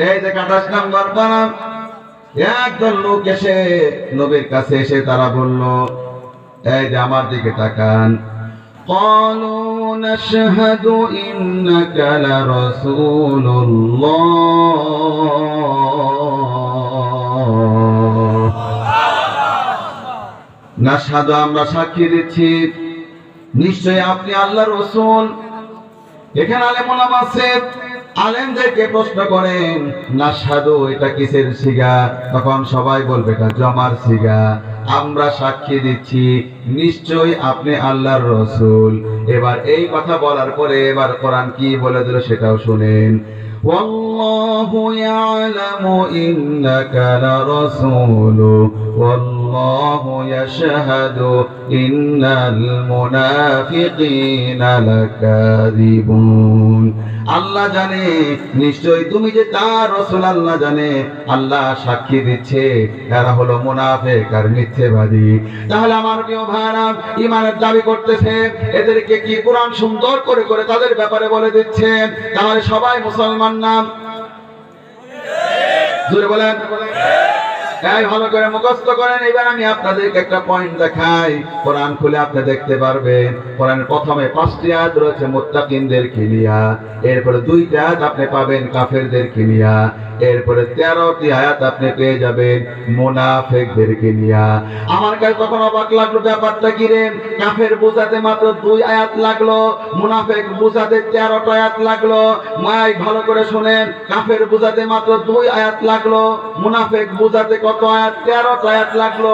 এই যে 28 নম্বর পারা, একদল লোক এসে নবীর কাছে এসে তারা বলল, এই যে আমার দিকে তাকান। قالوا نشهد إنك لرسول الله নাশহাদু, আমরা সাক্ষী দিচ্ছি নিশ্চয় আপনি আল্লাহর রাসূল। এখানে আলেম ওলামা আছে, আলেমদেরকে প্রশ্ন করেন নাশহাদু এটা কিসের সিগা? তখন সবাই বলবে এটা জমার সিগা। আমরা সাক্ষী দিচ্ছি নিশ্চয় আপনি আল্লাহর রাসূল। এবার এই কথা বলার পরে এবার কোরআন কি বলে দিল সেটাও শুনেন। ওয়াল্লাহু ইয়ালামু ইন্নাকা লারাসূলু ওয়াল্লাহু ইয়াশহাদু ইন্নাল মুনাফিকিনা লাকাযিবুন। আল্লাহ জানে নিশ্চয় তুমি যে তার রাসূল, আল্লাহ জানে, আল্লাহ সাক্ষী দিচ্ছে এরা হলো মুনাফিক আর মিথ্যেবাদী। তাহলে আমার প্রিয় ভাইরা, ঈমানের দাবি করতেছে, এদেরকে কি কোরআন সুন্দর করে করে তাদের ব্যাপারে বলে দিচ্ছে? তাহলে সবাই মুসলমান না? জোরে বলেন। এই ভালো করে মুখস্থ করেন। এবার আমি আপনাদেরকে একটা পয়েন্ট দেখাই, কোরআন খুলে আপনি দেখতে পারবেন। কোরআনের প্রথমে 5টি আয়াত রয়েছে মুত্তাকিনদেরকে নিয়া, এরপরে 2টি আয়াত আপনি পাবেন কাফেরদেরকে নিয়া, এরপরে 13টি আয়াত আপনি পেয়ে যাবেন মুনাফিকদেরকে নিয়া। আমার কাছে তখন অবাক লাগলো, ব্যাপারটা কি রে? কাফের বোঝাতে মাত্র 2 আয়াত লাগলো, মুনাফিক বোঝাতে 13টা আয়াত লাগলো। মাইক ভালো করে শুনেন, কাফের বোঝাতে মাত্র 2 আয়াত লাগলো, মুনাফিক বোঝাতে কত আয়াত? 13টা আয়াত লাগলো।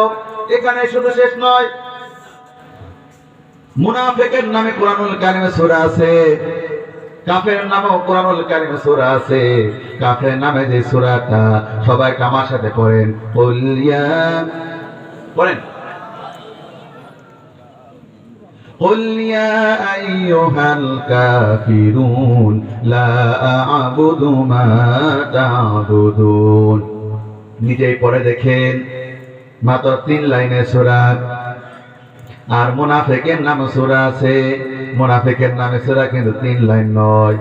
এখানে শুধু শেষ নয়, মুনাফিকের নামে কুরআনুল কারীমে সূরা আছে, কাফের নামেও কুরআনুল কারীমে সূরা আছে। কাফের নামে যে সূরাটা সবাই আমার সাথে পড়েন, কুল ইয়া, পড়েন, قل يا أيها الكافرون لا أعبد ما تعبدون। নিজেই পড়ে দেখেন, মাত্র 3 লাইনের সূরা। আর মুনাফিকের নামে সূরা আছে, মুনাফিকের নামে সূরা কিন্তু 3 লাইন নয়,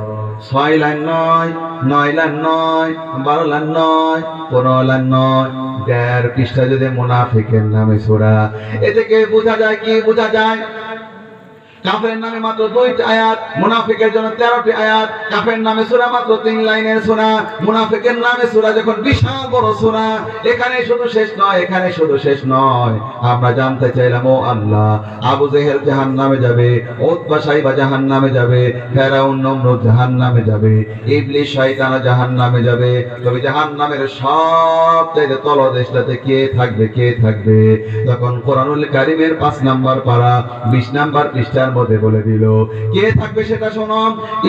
6 লাইন নয়, 9 লাইন নয়, 12 লাইন নয়, 15 লাইন নয়, 1.5 পৃষ্ঠা যদি মুনাফিকের নামে সূরা। এ থেকে বোঝা যায় কি? বোঝা যায় কাফের নামে মাত্র 2টি আয়াত, মুনাফিকের জন্য 13টি আয়াত। কাফের নামে সূরা মাত্র 3 লাইনের সূরা, মুনাফিকের নামে সূরা যখন বিশাল বড় সূরা। এখানে শুধু শেষ নয়, এখানে শুধু শেষ নয়। আমরা জানতে চাইলাম, ও আল্লাহ, আবু জেহেল জাহান্নামে যাবে, উতবা সাইবা জাহান্নামে যাবে, ফেরাউন নমরুদ জাহান্নামে যাবে, ইবলিস শয়তান জাহান্নামে যাবে। তবে জাহান্নামের সবচেয়ে তলদেশটাতে কে থাকবে? কে থাকবে? তখন কোরআনুল কারীমের 5 নাম্বার পারা 20 নাম্বার পৃষ্ঠা মধ্যে বলে দিল কে থাকবে সেটা শোনো।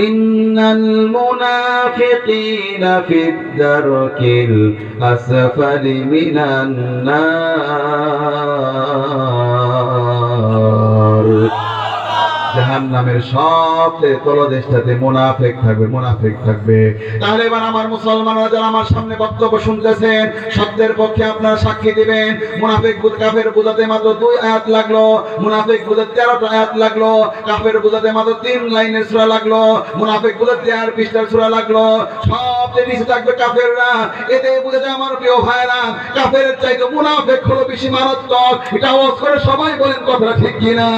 ইন্নাল মুনাফিকিনা ফিদ দারকিল আসফালি মিনান নার। জাহান্নামের সবচেয়ে তলদেশটাতে মুনাফিক থাকবে, মুনাফিক থাকবে। তাহলে এবার আমার মুসলমানরা যারা আমার সামনে বক্তব্য শুনতেছেন, সত্যের পক্ষে আপনারা সাক্ষী দিবেন। মুনাফিক কাফের বোঝাতে মাত্র 2 আয়াত লাগলো, মুনাফিক বোঝাতে 13টা আয়াত লাগলো, কাফের বোঝাতে মাত্র 3 লাইনের সূরা লাগলো, মুনাফিক বোঝাতে 4 পৃষ্ঠার সূরা লাগলো। সবচেয়ে নিচে থাকবে কাফেররা। এতে বুঝে যায় আমার প্রিয় ভাইরা, কাফেরের চাইতে মুনাফিক হলো বেশি মারাত্মক। এটা আওয়াজ করে সবাই বলেন, কথাটা ঠিক কিনা?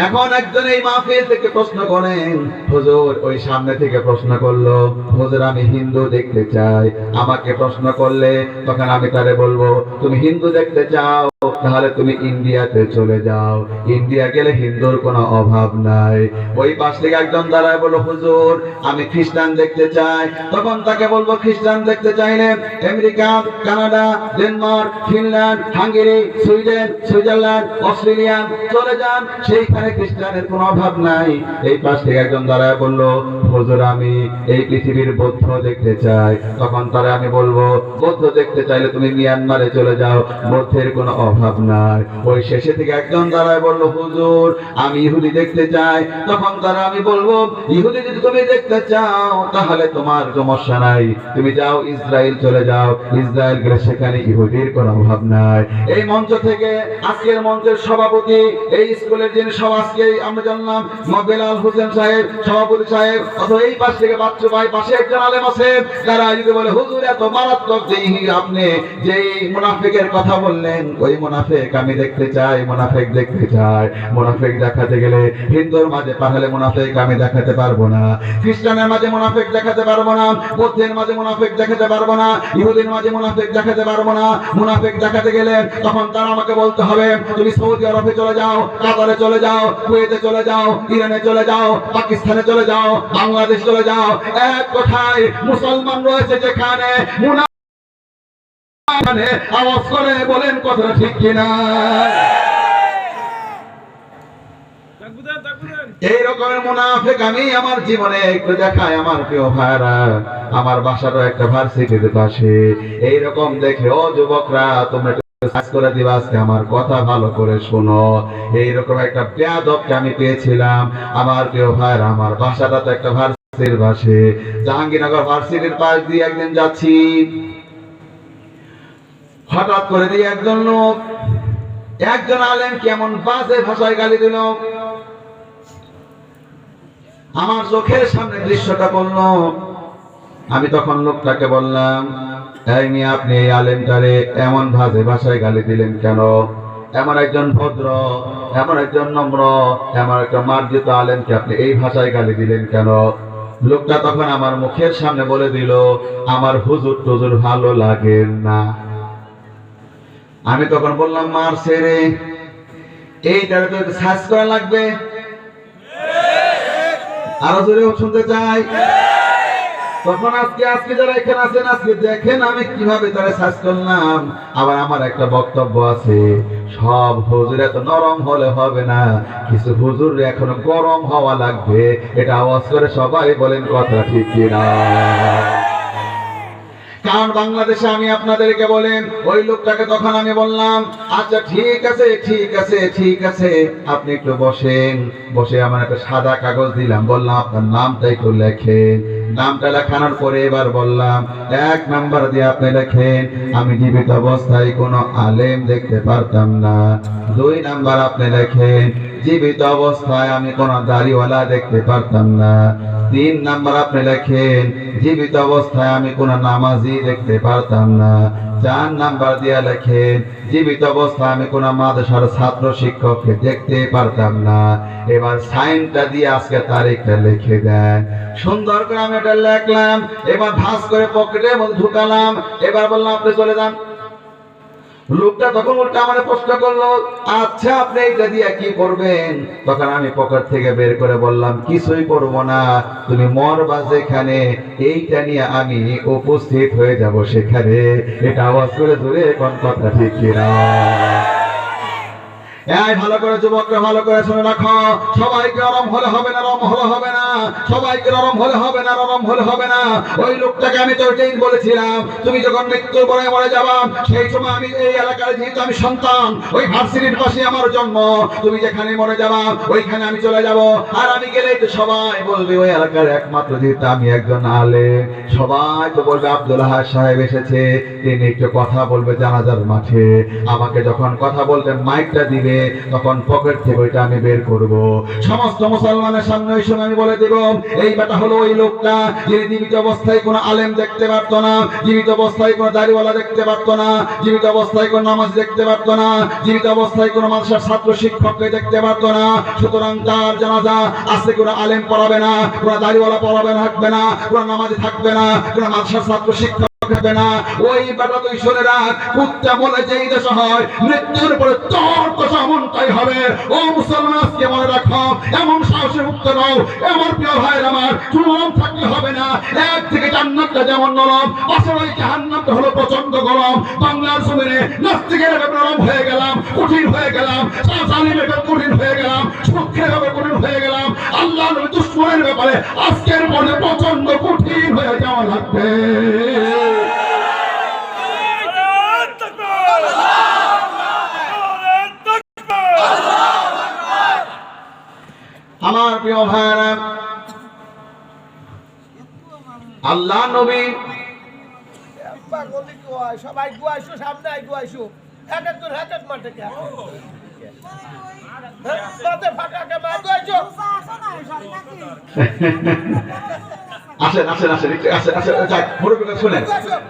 এখন একজন এই মাহফিল থেকে প্রশ্ন করেন, হুজুর ওই সামনে থেকে প্রশ্ন করলো, হুজুর আমি হিন্দু দেখতে চাই। আমাকে প্রশ্ন করলে তখন আমি তারে বলবো, তুমি হিন্দু দেখতে চাও তাহলে তুমি ইন্ডিয়াতে চলে যাও, ইন্ডিয়া গেলে হিন্দুর কোনো অভাব নাই। ওই পাশ থেকে একজন দাঁড়ায় বলল, হুজুর আমি খ্রিস্টান দেখতে চাই। তখন তাকে বলবো, খ্রিস্টান দেখতে চাইলে America, Canada, Denmark, Finland, Hungary, Sweden, Switzerland, Australia চলে যান, সেইখানে খ্রিস্টানের কোনো অভাব নাই। এই পাশ থেকে একজন দাঁড়ায় বলল, হুজুর আমি এই পৃথিবীর বৌদ্ধ দেখতে চাই। তখন তারা আমি বলবো, বৌদ্ধ দেখতে চাইলে তুমি মিয়ানমারে চলে যাও, বৌদ্ধের কোনো অভাব অভাব নাই। ওই শেষে থেকে একজন দাঁড়ায় বলল, হুজুর আমি ইহুদি দেখতে চাই। তখন তারা, আমি বলবো, ইহুদি যদি তুমি দেখতে চাও তাহলে তোমার সমস্যা নাই, তুমি যাও ইসরায়েল চলে যাও, ইসরায়েল গেলে সেখানে ইহুদির কোনো অভাব নাই। এই মঞ্চ থেকে আজকের মঞ্চের সভাপতি, এই স্কুলের যিনি সব আজকে আমরা জানলাম বেলাল হোসেন সাহেব সভাপতি সাহেব, অথবা এই পাশ থেকে বাচ্চু ভাই, পাশে একজন আলেম আছে, তারা যদি বলে হুজুর এত মারাত্মক আপনি যেই মুনাফিকের কথা বললেন, ওই মুনাফিক আমি দেখতে চাই, মুনাফিক দেখতে চাই। মুনাফিক দেখাতে গেলে হিন্দুর মাঝে পাঠালে মুনাফিক আমি দেখাতে পারবো না, খ্রিস্টানের মাঝে মুনাফিক দেখাতে পারবো না, বৌদ্ধের মাঝে মুনাফিক দেখাতে পারবো না, ইহুদির মাঝে মুনাফিক দেখাতে পারবো না। মুনাফিক দেখাতে গেলে তখন তারা আমাকে বলতে হবে, তুমি সৌদি আরবে চলে যাও, কাতারে চলে যাও, কুয়েতে চলে যাও, ইরানে চলে যাও, পাকিস্তানে চলে যাও, বাংলাদেশ চলে যাও। এক কথায় মুসলমান রয়েছে যেখানে, আওয়াজ করে বলেন কথাটা ঠিক কিনা? এই রকমের মুনাফিক আমি আমার জীবনে একটু দেখাই। আমার প্রিয় ভাইরা, আমার বাসারও একটা ভার্সিটির পাশে এইরকম দেখে, ও যুবকরা তোমরা করে দিবা, আজকে আমার কথা ভালো করে শোনো। এইরকম একটা বেয়াদবকে আমি পেয়েছিলাম আমার প্রিয় ভাইরা। আমার বাসাটা তো একটা ভার্সিটির পাশে, জাহাঙ্গীরনগর ভার্সিটির পাশ দিয়ে একদিন যাচ্ছি, হঠাৎ করে দিয়ে একজন লোক, একজন আলেম কেমন বাজে ভাষায় গালি দিল। আমার চোখের সামনে দৃশ্যটা বলল। আমি তখন লোকটাকে বললাম, এই মেয়ে আপনি এই আলেমটারে এমন বাজে ভাষায় গালি দিলেন কেন? এমন একজন ভদ্র, এমন একজন নম্র, এমন একটা মার্জিত আলেমকে আপনি এই ভাষায় গালি দিলেন কেন? লোকটা তখন আমার মুখের সামনে বলে দিল, আমার হুজুর টুজুর ভালো লাগে না। আমি তখন বললাম, মার ছেড়ে এইটারে তো সার্চ করা লাগবে। আরো জোরে শুনতে চাই। তখন আজকে যারা এখানে আছেন, আজকে দেখেন আমি কিভাবে তারা সার্চ করলাম। আবার আমার একটা বক্তব্য আছে, সব হুজুর এত নরম হলে হবে না, কিছু হুজুর এখনো গরম হওয়া লাগবে। এটা আওয়াজ করে সবাই বলেন কথা ঠিক কিনা? কারণ বাংলাদেশে আমি আপনাদেরকে বলেন, ওই লোকটাকে তখন আমি বললাম, আচ্ছা ঠিক আছে ঠিক আছে ঠিক আছে, আপনি একটু বসেন। বসে আমার একটা সাদা কাগজ দিলাম, বললাম আপনার নামটা একটু লেখেন। নামটা লেখানোর পরে এবার বললাম, 1 নাম্বার দিয়ে আপনি লেখেন, আমি জীবিত অবস্থায় কোনো আলেম দেখতে পারতাম না। 2 নাম্বার আপনি লেখেন, জীবিত অবস্থায় আমি কোনো দাড়িওয়ালা দেখতে পারতাম না। 3 নাম্বার আপনি লেখেন, জীবিত অবস্থায় আমি কোনো নামাজি দেখতে পারতাম না। 4 নাম্বার দিয়ে লেখেন, জীবিত অবস্থায় আমি কোনো মাদ্রাসার ছাত্র শিক্ষককে দেখতে পারতাম না। এবার সাইনটা দিয়ে আজকে তারিখটা লিখে দেন। সুন্দর করে আমি এটা লিখলাম, এবার ভাঁজ করে পকেটে ঢুকালাম। এবার বললাম আপনি চলে যান। লোকটা তখন উল্টা আমার প্রশ্ন করলো, আচ্ছা আপনি এটা দিয়ে কি করবেন? তখন আমি পকেট থেকে বের করে বললাম, কিছুই করব না, তুমি মরবা যেখানে, এইটা নিয়ে আমি উপস্থিত হয়ে যাব সেখানে। এটা আওয়াজ করে ধরে কোন কথা ঠিক কিনা? এই ভালো করে যুবকরা ভালো করে শুনে রাখো, সবাইকে নরম হলে হবে না, নরম হলে হবে না, সবাইকে নরম হলে হবে না, নরম হলে হবে না। ওই লোকটাকে আমি তো ওইটাই বলেছিলাম, তুমি যখন মৃত্যুর পরে মরে যাবা, সেই সময় আমি এই এলাকার, যেহেতু আমি সন্তান, ওই ভার্সিটির পাশে আমার জন্ম, তুমি যেখানে মরে যাবা ওইখানে আমি চলে যাব। আর আমি গেলেই তো সবাই বলবে ওই এলাকার একমাত্র, যেহেতু আমি একজন আলেম, সবাই তো বলবে আব্দুল আহাদ সাহেব এসেছে, তিনি একটু কথা বলবে জানাজার মাঠে। আমাকে যখন কথা বলতে মাইকটা দিবে, তখন পকেট থেকে ওইটা আমি বের করব, সমস্ত মুসলমানের সামনে ওই সময় আমি বলে দেব, এই বেটা হলো ওই লোকটা যিনি জীবিত অবস্থায় কোনো আলেম দেখতে পারতো না, জীবিত অবস্থায় কোনো দাড়িওয়ালা দেখতে পারতো না, জীবিত অবস্থায় কোনো নামাজ দেখতে পারতো না, জীবিত অবস্থায় কোনো মাদ্রাসার ছাত্র শিক্ষককে দেখতে পারতো না। সুতরাং তার জানাজা আজকে কোনো আলেম পড়াবে না, কোনো দাড়িওয়ালা পড়াবে থাকবে না, কোনো নামাজি থাকবে না, কোনো মাদ্রাসার ছাত্র শিক্ষক থাকবে না। ওই বেটা তুই শুনে রাখ, কুত্তা বলে যেই দেশ হয়, মৃত্যুর পরে তোর কথা এমনটাই হবে। ও মুসলমান, আজকে মনে রাখো, এমন সাহসে মুক্ত নাও। আমার প্রিয় ভাইয়ের আমার, নরম থাকলে হবে না। এক থেকে জান্নাতটা যেমন নরম, আসলে ওই জাহান্নামটা হলো প্রচন্ড গরম। বাংলার জমিনে নাস্তিকের ব্যাপারে নরম হয়ে গেলাম, কঠিন হয়ে গেলাম, জালিমের ব্যাপারে কঠিন হয়ে গেলাম, সুখের ব্যাপারে কঠিন হয়ে গেলাম, আল্লাহর নবী দুশমনের ব্যাপারে আজকের পরে প্রচন্ড কঠিন হয়ে যাওয়া লাগবে। প্রিয় ভাইরা, আল্লাহ নবী সবাই গুয়াইছো, সামনে গুয়াইছো, এক একজন এক এক মাঠে আসেন আসেন আসেন একটু আসেন আসেন, যাক মুরব্বী কথা শুনেন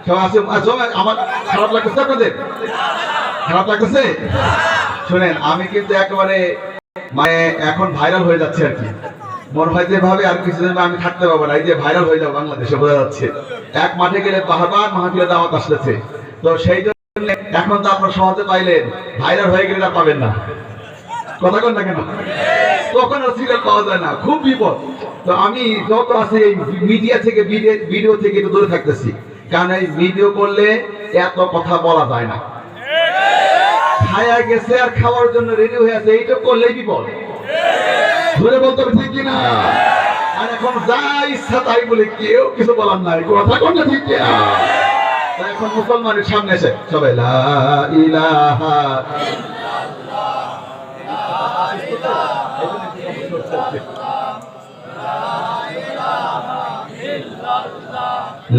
সবাই আসেন। আমার খারাপ লাগতেছে, আপনাদের খারাপ লাগতেছে? শুনেন, আমি কিন্তু একেবারে মানে এখন ভাইরাল হয়ে যাচ্ছে আর কি, মনে হয় যেভাবে আর কিছুদিন আমি থাকতে পারবো না, এই যে ভাইরাল হয়ে যাবো বাংলাদেশে, বোঝা যাচ্ছে। এক মাঠে গেলে বারবার মাহফিলে দাওয়াত আসতেছে, তো সেই জন্য এখন তো আপনার সহজে পাইলেন, ভাইরাল হয়ে গেলে আর পাবেন না, কথা কন না কেন? তখন আর সিরিয়াল পাওয়া যায় না, খুব বিপদ। তো আমি যত আছে এই মিডিয়া থেকে ভিডিও থেকে একটু দূরে থাকতেছি, কারণ এই ভিডিও করলে এত কথা বলা যায় না। খায়া গেছে আর খাওয়ার জন্য রেডি হয়ে আছে, এইটা করলেই বিপদ। ধরে বলতে হবে ঠিক কিনা? আর এখন যা ইচ্ছা তাই বলে কেউ কিছু বলার নাই, কথা কোন না ঠিক কিনা? এখন মুসলমানের সামনে এসে সবাই লা ইলাহা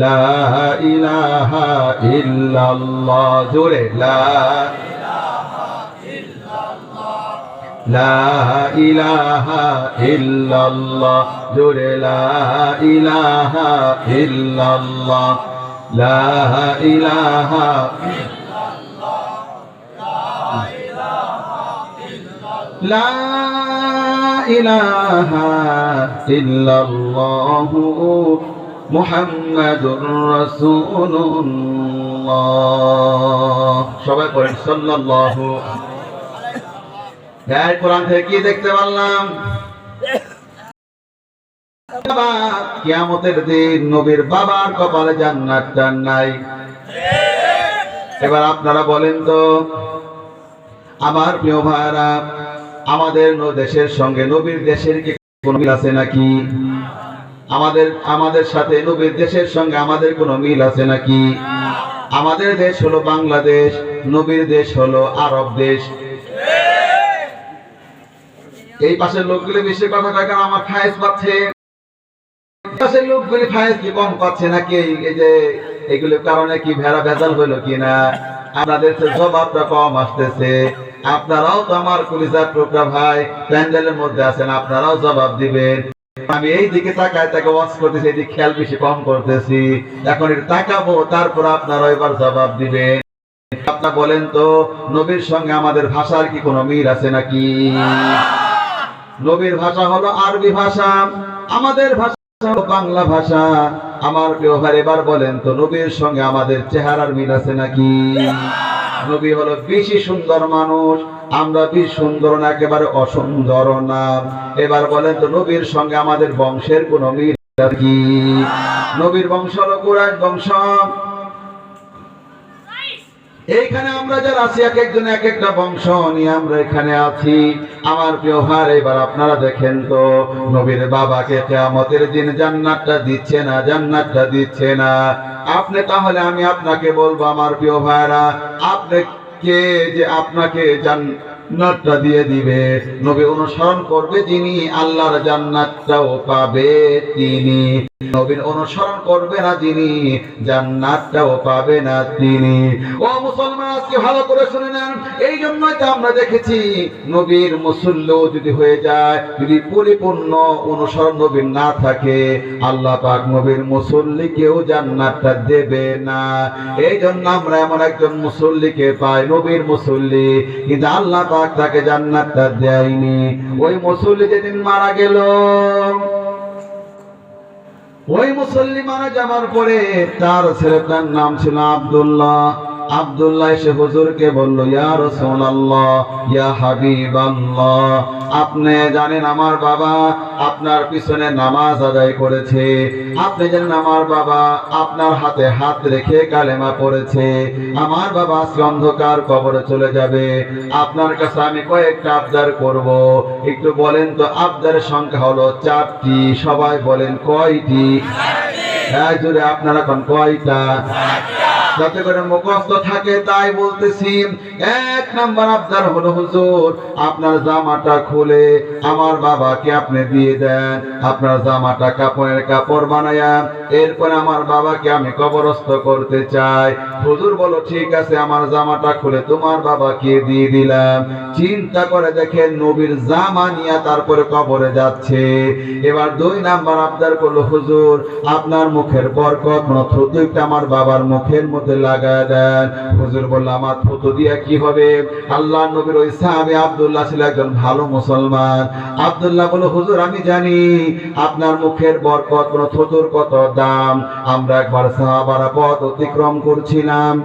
লা ইলাহা ইল্লাল্লাহ, জোরে লা ইলাহা ইল্লাল্লাহ, জোরে লা ইলাহা ইল্লাল্লাহ, লা ইলাহা লা ইলাহা ইল্লাল্লাহ মুহাম্মাদুর রাসূলুল্লাহ। সবাই পড়েন সাল্লাল্লাহু। এই কোরআন থেকে কি দেখতে পারলাম? কিয়ামতের দিন নবীর বাবার কপালে জান্নাতটা নাই। এবার আপনারা বলেন তো আমার প্রিয় ভাইরা, আমাদের দেশের সঙ্গে নবীর দেশের কি কোনো মিল আছে নাকি? আমাদের সাথে নবীর দেশের সঙ্গে আমাদের কোনো মিল আছে নাকি? আমাদের দেশ হলো বাংলাদেশ, নবীর দেশ হলো আরব দেশ। এই পাশের লোকগুলি বেশি কথা কয়, কারণ আমার ফায়েজ পাচ্ছে। পাশের লোকগুলি ফায়েজ কি কম পাচ্ছে নাকি? এই যে এগুলোর কারণে কি ভেড়া ভেজাল হইলো কিনা? আপনাদের জবাবটা কম আসতেছে। আপনারাও তো আমার কলিজার টুকরা ভাই, প্যান্ডেলের মধ্যে আছেন, আপনারাও জবাব দিবেন। আমি এই দিকে তাকায় তাকে ওয়াজ করতেছি, এই দিকে খেয়াল বেশি কম করতেছি। এখন এটা তাকাবো, তারপর আপনারা এবার জবাব দিবেন। আপনারা বলেন তো নবীর সঙ্গে আমাদের ভাষার কি কোনো মিল আছে নাকি? নবীর ভাষা হলো আরবি ভাষা, আমাদের ভাষা হলো বাংলা ভাষা। আমার প্রিয় ভাই, এবার বলেন তো নবীর সঙ্গে আমাদের চেহারার মিল আছে নাকি? নবী হলো বেশি সুন্দর মানুষ, আমরা বেশি সুন্দর না, একেবারে অসুন্দর না। এবার বলেন তো নবীর সঙ্গে আমাদের বংশের কোন মিল কি? নবীর বংশ হলো কুরাইশ বংশ। এইখানে আমরা যারা আছি, এক একজন এক একটা বংশ নিয়ে আমরা এখানে আছি। আমার প্রিয় ভাই, এবার আপনারা দেখেন তো নবীর বাবাকে কিয়ামতের দিন জান্নাতটা দিচ্ছে না, জান্নাতটা দিচ্ছে না। আপনি তাহলে আমি আপনাকে বলবো আমার প্রিয় ভাইরা, আপনি কে যে আপনাকে জান্নাতটা দিয়ে দিবে? নবী অনুসরণ করবে যিনি, আল্লাহর জান্নাতটাও পাবে তিনি। নবীর অনুসরণ করবে না যিনি, জান্নাতটাও পাবে না তিনি। ও মুসলমান, আজকে ভালো করে শুনে নেন। এই জন্যই তো আমরা দেখেছি নবীর মুসল্লি যদি হয়ে যায়, যদি পরিপূর্ণ অনুসরণ নবীর না থাকে, আল্লাহ পাক নবীর মুসল্লিকেও জান্নাতটা দেবে না। এই জন্য আমরা এমন একজন মুসল্লিকে পাই, নবীর মুসল্লি, কিন্তু আল্লাহ পাক তাকে জান্নাতটা দেয়নি। ওই মুসল্লি যেদিন মারা গেল, ওই মুসল্লি মারা যাওয়ার পরে তার ছেলেটার নাম ছিল আব্দুল্লাহ। আব্দুল্লাহ এসে হুজুরকে বলল, ইয়া রাসূলুল্লাহ, ইয়া হাবিবাল্লাহ, আপনি জানেন আমার বাবা আপনার পিছনে নামাজ আদায় করেছে, আপনি জানেন আমার বাবা আপনার হাতে হাত রেখে কালেমা পড়েছে, আমার বাবা আজকে অন্ধকার কবরে চলে যাবে। আপনার কাছে আমি কয়েকটা আবদার করব, একটু বলেন তো আবদারের সংখ্যা হলো 4টি। সবাই বলেন কয়টি? হ্যাঁ জোরে, আপনারা কোন কয়টা? যাতে করে মুখস্থ থাকে তাই বলতেছি। এক নাম্বার আবদার হলো হুজুর আপনার জামাটা খুলে আমার বাবাকে আপনি দিয়ে দেন, আপনার জামাটা কাপড়ের কাপড় বানায়া এরপর আমার বাবাকে আমি কবরস্থ করতে চাই। হুজুর বলো ঠিক আছে, আমার জামাটা খুলে তোমার বাবাকে দিয়ে দিলাম। চিন্তা করে দেখেন নবীর জামা নিয়ে তারপরে কবরে যাচ্ছে। এবার 2 নাম্বার আবদার করলো হুজুর আপনার মুখের বরকত থুতুটা আমার বাবার মুখের মধ্যে লাগায় দেন। হুজুর বলল আমার থুতু দিয়া কি হবে? আল্লাহ নবীর ওই সাহাবী আব্দুল্লাহ ছিল একজন ভালো মুসলমান। আব্দুল্লাহ বলল হুজুর আমি জানি আপনার মুখের বরকত থুতুর কত দাম। আমরা একবার সাহাবারা পথ অতিক্রম করছিলাম,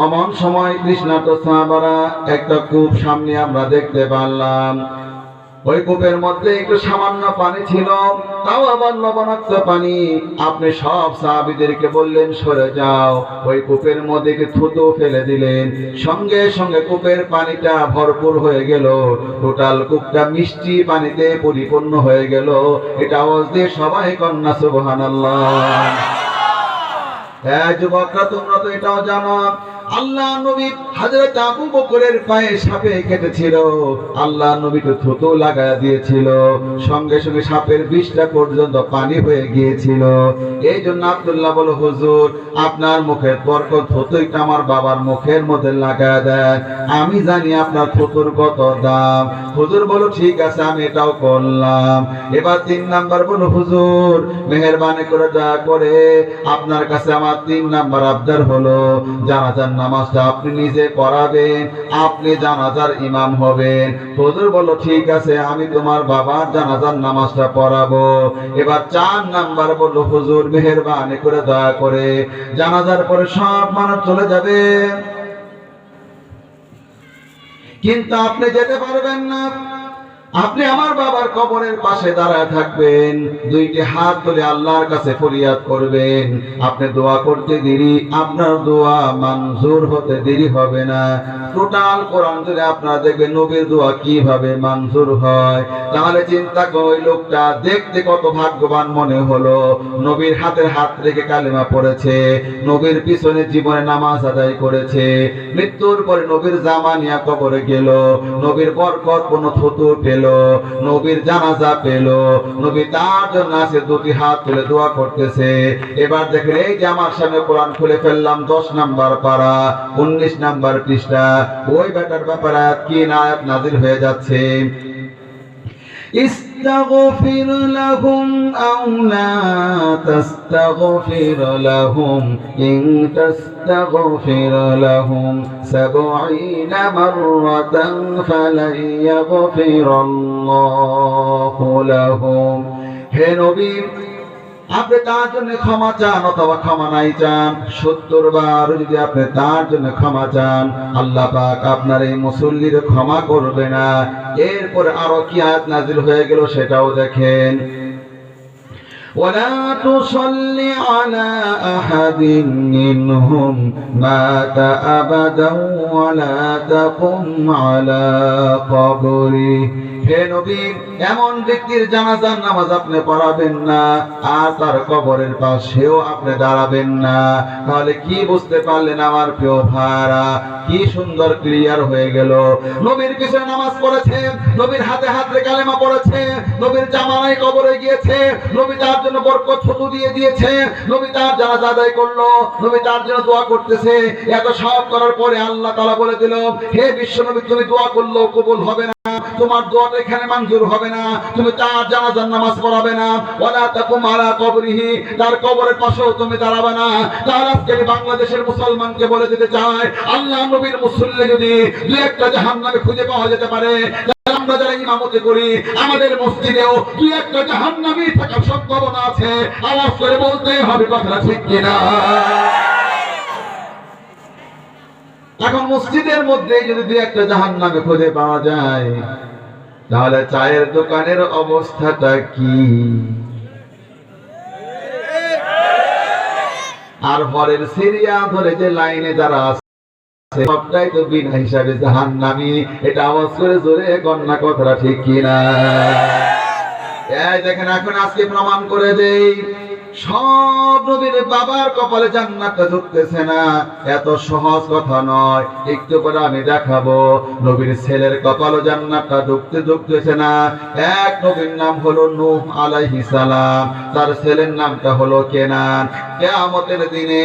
অমন সময় কৃষ্ণাত সাহাবারা একটা কূপ সামনে আমরা দেখতে পারলাম। ওই কূপের মধ্যে একটু সামান্য পানি ছিল, তাও আবার লবণাক্ত পানি। আপনি সব সাহাবীদেরকে বললেন সরে যাও, ওই কূপের মধ্যে থুতু ফেলে দিলেন, সঙ্গে সঙ্গে কূপের পানিটা ভরপুর হয়ে গেল। টোটাল কূপটা মিষ্টি পানিতে পরিপূর্ণ হয়ে গেল। এটা আওয়াজ দিয়ে সবাই কন্যা সুবহানাল্লাহ। হ্যাঁ যুবকরা তোমরা তো এটাও জানো আল্লাহ নবী হযরত আবু বকরের পায়ে সাপে কেটেছিল, আল্লাহ নবী তো থুতু লাগায়া দিয়েছিল, সঙ্গে সঙ্গে সাপের বিষটা পর্যন্ত পানি হয়ে গিয়েছিল। এই জন্য আব্দুল্লাহ বলো হুজুর আপনার মুখের বরকত থুতুটা আমার বাবার মুখের মধ্যে লাগায়া দেন, আমি জানি আপনার থুতুর কত দাম। হুজুর বলো ঠিক আছে আমি এটাও করলাম। এবার 3 নাম্বার বলো হুজুর মেহেরবানি করে দয়া করে আপনার কাছে আমার 3 নাম্বার আবদার হলো জানাজার নামাজটা আপনি নিজে পড়াবেন, আপনি জানাজার ইমাম হবেন। হুজুর বলল ঠিক আছে আমি তোমার বাবার জানাজার নামাজটা পড়াবো। এবার 4 নাম্বার বলল হুজুর মেহেরবানি করে দয়া করে জানাজার পরে সব মানুষ চলে যাবে কিন্তু আপনি যেতে পারবেন না, আপনি আমার বাবার কবরের পাশে দাঁড়ায় থাকবেন, 2টি হাত তুলে আল্লাহর কাছে ফরিয়াদ করবেন। আপনি দোয়া করতে দেরি, আপনার দোয়া মঞ্জুর হতে দেরি হবে না। টোটাল কোরআন জুড়ে আপনারা দেখবেন নবীর দোয়া কিভাবে মঞ্জুর হয়। তাহলে চিন্তা করে ওই লোকটা দেখতে কত ভাগ্যবান মনে হলো, নবীর হাতের হাত রেখে কালেমা পড়েছে, নবীর পিছনে জীবনে নামাজ আদায় করেছে, মৃত্যুর পরে নবীর জামা নিয়ে কবরে গেল, নবীর বরকত কোনো থুতু পেল, নবীর জানাজা পেল, নবী তার জন্য আছে 2টি হাত তুলে দোয়া করতেছে। এবার দেখেন এই যে আমার সামনে কোরআন খুলে ফেললাম 10 নাম্বার পারা 19 নাম্বার পৃষ্ঠা, ওই বেটার ব্যাপারে কি না আয়াত নাজিল হয়ে যাচ্ছে। استغفر لهم أو لا تستغفر لهم إن تستغفر لهم 70 مرة فلن يغفر الله لهم। হে নবী আপনি তার জন্য ক্ষমা চান অথবা ক্ষমা নাই চান, 70 বার যদি আপনি তার জন্য ক্ষমা চান আল্লাহ পাক আপনার এই মুসল্লির ক্ষমা করবে না। এরপর আরো কি আয়াত নাজিল হয়ে গেল সেটাও দেখেন। ولا تصل على أحد منهم مات أبدا ولا تقم على قبره। হে নবী এমন ব্যক্তির জানাজার নামাজ আপনি পড়াবেন না আর তার কবরের পাশেও আপনি দাঁড়াবেন না। তাহলে কি বুঝতে পারলেন আমার প্রিয় ভাইরা? কি সুন্দর ক্লিয়ার হয়ে গেল। নবীর পিছনে নামাজ পড়েছে, নবীর হাতে হাত রেখে কালেমা পড়েছে, নবীর জামানায় কবরে গিয়েছে, নবী তার জন্য বরকত থুতু দিয়ে দিয়েছে, নবী তার জানাজা আদায় করলো, নবী তার জন্য দোয়া করতেছে। এত সব করার পরে আল্লাহ তাআলা বলে দিল হে বিশ্বনবী তুমি দোয়া করলেও কবুল হবে না, তোমার দোয়াটা এখানে মঞ্জুর হবে না, তুমি তার জানাজার নামাজ পড়াবে না, ওয়ালা তাকুম আলা কবরিহি তার কবরের পাশেও তুমি দাঁড়াবে না। তাহলে আজকে বাংলাদেশের মুসলমানকে বলে দিতে চাই আল্লাহ নবীর মুসল্লি যদি 2-1টা জাহান্নামে খুঁজে পাওয়া যেতে পারে, আমরা যারা ইমামতি করি আমাদের মসজিদেও 2-1টা জাহান্নামী থাকার সম্ভাবনা আছে। আওয়াজ করে বলতে হবে কথাটা ঠিক কিনা? এখন মসজিদের মধ্যে যদি 2-1টা জাহান্নামে খুঁজে পাওয়া যায় তাহলে চায়ের দোকানের অবস্থাটা কি? আর পরের সিরিয়া ধরে যে লাইনে যারা আছে সবটাই তো বিনা হিসাবে জাহান্নামী। এটা আওয়াজ করে জোরে গণনা কথাটা ঠিক কিনা? এই দেখেন এখন আজকে প্রমাণ করে দেই সব নবীর বাবার কপালে জান্নাতটা জুটতেছে না, এত সহজ কথা নয়। একটু পরে আমি দেখাবো নবীর ছেলের কপালে জান্নাতটা ঢুকতেছে না। এক নবীর নাম হলো নূহ আলাইহিস সালাম, তার ছেলের নামটা হলো কেনান। কিয়ামতের দিনে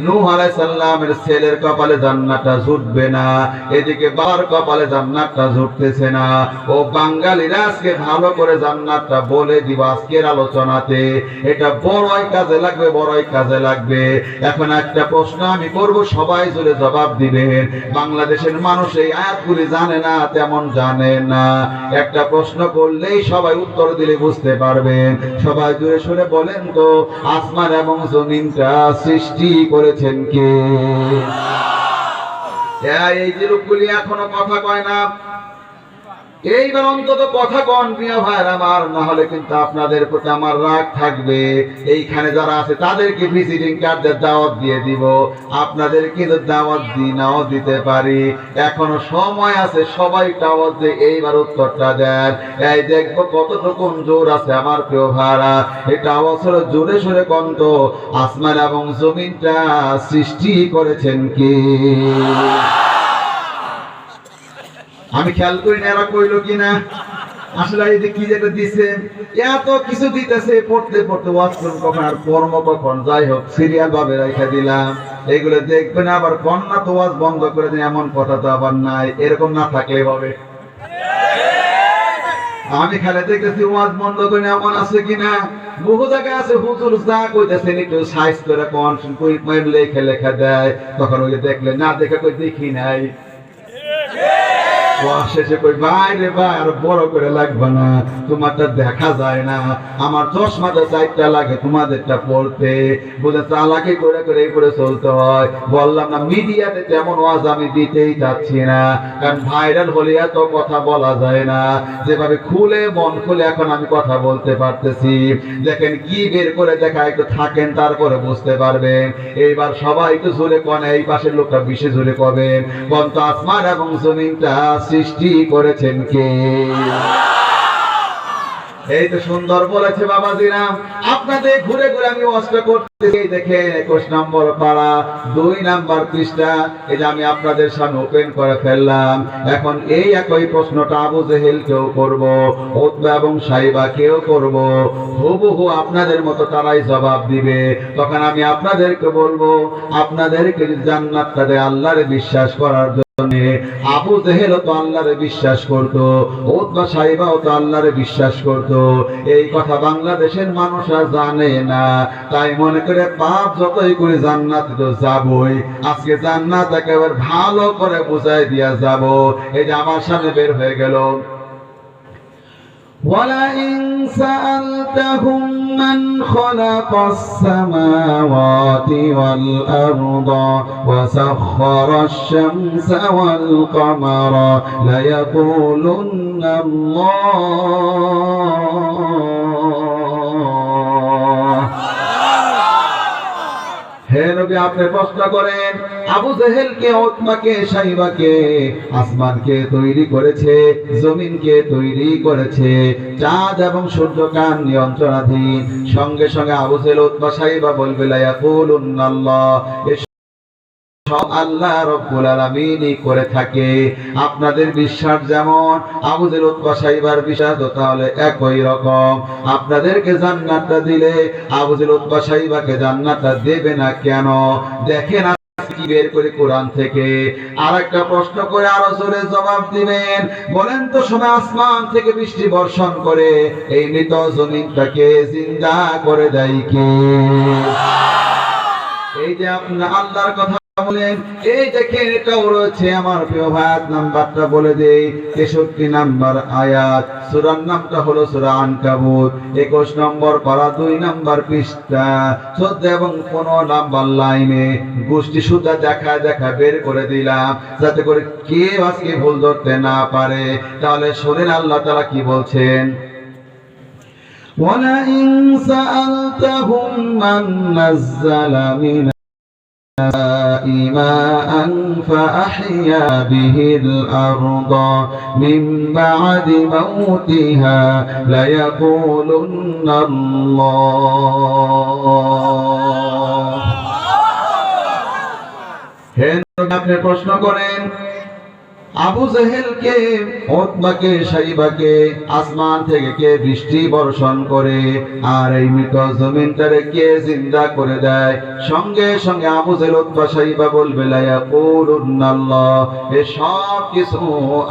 নূহ আলাইহিস সালামের ছেলের কপালে জান্নাতটা জুটবে না, এদিকে বাবার কপালে জান্নাতটা জুটতেছে না। ও বাঙালিরা, আজকে ভালো করে জান্নাতটা বলে দিব আজকের আলোচনাতে। এটা বড়ই কাজে লাগবে, বড়ই কাজে লাগবে। এখন একটা প্রশ্ন আমি করব, সবাই জুড়ে জবাব দিবেন। বাংলাদেশের মানুষ এই আয়াতগুলি জানে না, তেমন জানে না। একটা প্রশ্ন করলেই সবাই উত্তর দিলে বুঝতে পারবেন। সবাই জুড়ে শুনে বলেন তো, আসমান এবং জমিনটা সৃষ্টি করেছেন কে? এই যে লোকগুলি এখনো কথা কয় না, এইবার অন্তত কথা কন প্রিয় ভাইর আমার, না হলে কিন্তু আপনাদের প্রতি আমার রাগ থাকবে। এইখানে যারা আছে তাদেরকে ভিজিটিং কার্ডের দাওয়াত দিয়ে দিব, আপনাদের কিন্তু দাওয়াত নাও দিতে পারি। এখনো সময় আছে, সবাই দাওয়াত দিয়ে এইবার উত্তরটা দেন। এই দেখবো কতটুকু জোর আছে আমার প্রিয় ভাইরা। এটা অবসর জোরে সোরে কন্ত, আসমান এবং জমিনটা সৃষ্টি করেছেন কে? আমি খেয়াল করি না এরা কইলো কিনা। আসলে এই যে কি যেটা দিছে, এত কিছু দিতেছে, পড়তে পড়তে ওয়াজ করুন কখন আর কর্ম কখন, যাই হোক সিরিয়াল ভাবে রেখে দিলাম। এইগুলো দেখবেন আবার কন্যা তো ওয়াজ বন্ধ করে দিন, এমন কথা তো আবার নাই। এরকম না থাকলে হবে। আমি খেলে দেখতেছি ওয়াজ বন্ধ করে এমন আছে কিনা। বহু জায়গায় আছে হুজুর যা কইতেছেন একটু সাইজ করে কোন কই লেখে লেখা দেয়, তখন ওই দেখলে না দেখে কই দেখি নাই। শেষে কই ভাই রে ভাই, আর বড় করে লাগবে না, তোমারটা দেখা যায় না, আমার চশমাটা চারটা লাগে তোমাদেরটা পড়তে। বুঝে চালাকি করে করে এই করে চলতে হয়। বললাম না মিডিয়াতে তেমন ওয়াজ আমি দিতেই যাচ্ছি না, কারণ ভাইরাল হলে এত কথা বলা যায় না। যেভাবে খুলে মন খুলে এখন আমি কথা বলতে পারতেছি, দেখেন কি বের করে দেখা, একটু থাকেন তারপরে বুঝতে পারবেন। এইবার সবাই একটু জোরে কন, এই পাশের লোকটা বেশি জোরে কবেন। বন্ত আসমান এবং জমিনটা সৃষ্টি করেছেন কে? এই তো সুন্দর বলেছে বাবাজিরা। আপনাদের ঘুরে ঘুরে আমি অস্ত্র করতেছি, দেখেন 21 নম্বর পারা 2 নাম্বার পৃষ্ঠা। এই যে আমি আপনাদের সামনে ওপেন করে ফেললাম। এখন এই একই প্রশ্নটা আবু জেহেল কেও করব, উতবা এবং সাইবা কেও করব, হুবহু আপনাদের মতো তারাই জবাব দিবে। তখন আমি আপনাদেরকে বলবো, আপনাদেরকে জান্নাতটা দেয় আল্লাহরে বিশ্বাস করার জন্য। আবু জেহেল তো আল্লাহরে বিশ্বাস করতো, উতবা সাইবাও তো আল্লাহরে বিশ্বাস করতো। এই কথা বাংলাদেশের মানুষরা জানে না, তাই মনে করে পাপ যতই করে জান্নাতে তো যাবই। আজকে জান্নাত একেবারে ভালো করে বুঝাই দিয়া যাব। এই যে আমার সামনে বের হয়ে গেল, وَلَئِن سَأَلْتَهُم مَّنْ خَلَقَ السَّمَاوَاتِ وَالْأَرْضَ وَسَخَّرَ الشَّمْسَ وَالْقَمَرَ لَيَقُولُنَّ اللَّهُ। হে নবী, আপনি প্রশ্ন করেন আবু জেহেলকে, উতবাকে, সাইবাকে আসমানকে তৈরি করেছে, জমিনকে তৈরি করেছে, চাঁদ এবং সূর্য কার নিয়ন্ত্রণাধীন। সঙ্গে সঙ্গে আবু জেহেল, উতবা, সাইবা বলবে লা ইয়াকুলুন্নাল্লাহ, সব আল্লাহ রব্বুল আলামিনই করে থাকে। আপনাদের বিশ্বাস যেমন আবু জেহেল, উতবা, সাইবার বিশ্বাস তাহলে একই রকম। আপনাদেরকে জান্নাতটা দিলে আবু জেহেল, উতবা, সাইবাকে জান্নাতটা দেবে না কেন? দেখেন কি বের করে কোরআন থেকে। আর একটা প্রশ্ন করে আরো জোরে জবাব দিবেন। বলেন তো, সময় আসমান থেকে বৃষ্টি বর্ষণ করে এই মৃত জমিনটাকে জিন্দা করে দেয় কে? এই যে আপনার আল্লাহর কথা বলেন, এই দেখেন এটাও রয়েছে আমার প্রিয় ভাই। নাম্বারটা বলে দেই, 63 নাম্বার আয়াত। সূরার নামটা হলো সূরা আনকাবুত, 21 নম্বর পারা 2 নাম্বার পৃষ্ঠা, 14 এবং 15 নাম্বার লাইনে। গোষ্ঠী সুদ্ধা দেখা দেখা বের করে দিলাম, যাতে করে কেউ আজকে ভুল ধরতে না পারে। তাহলে শোনেন আল্লাহ তাআলা কি বলছেন। وَلَئِن سَأَلْتَهُم مَّن نَّزَّلَ مِنَ ماء فأحيا به الأرض من بعد موتها ليقولن الله। আপনি প্রশ্ন করেন আবু জেহেলকে, উতবাকে, শাইবাকে আসমান থেকে কে বৃষ্টি বর্ষণ করে আর এই মৃত জমিনটারে কে জিন্দা করে দেয়? সঙ্গে সঙ্গে আবু জেহেল, উতবা, শাইবা বলবে লা ইয়াকুলুন্নাল্লাহ, এ সব কিছু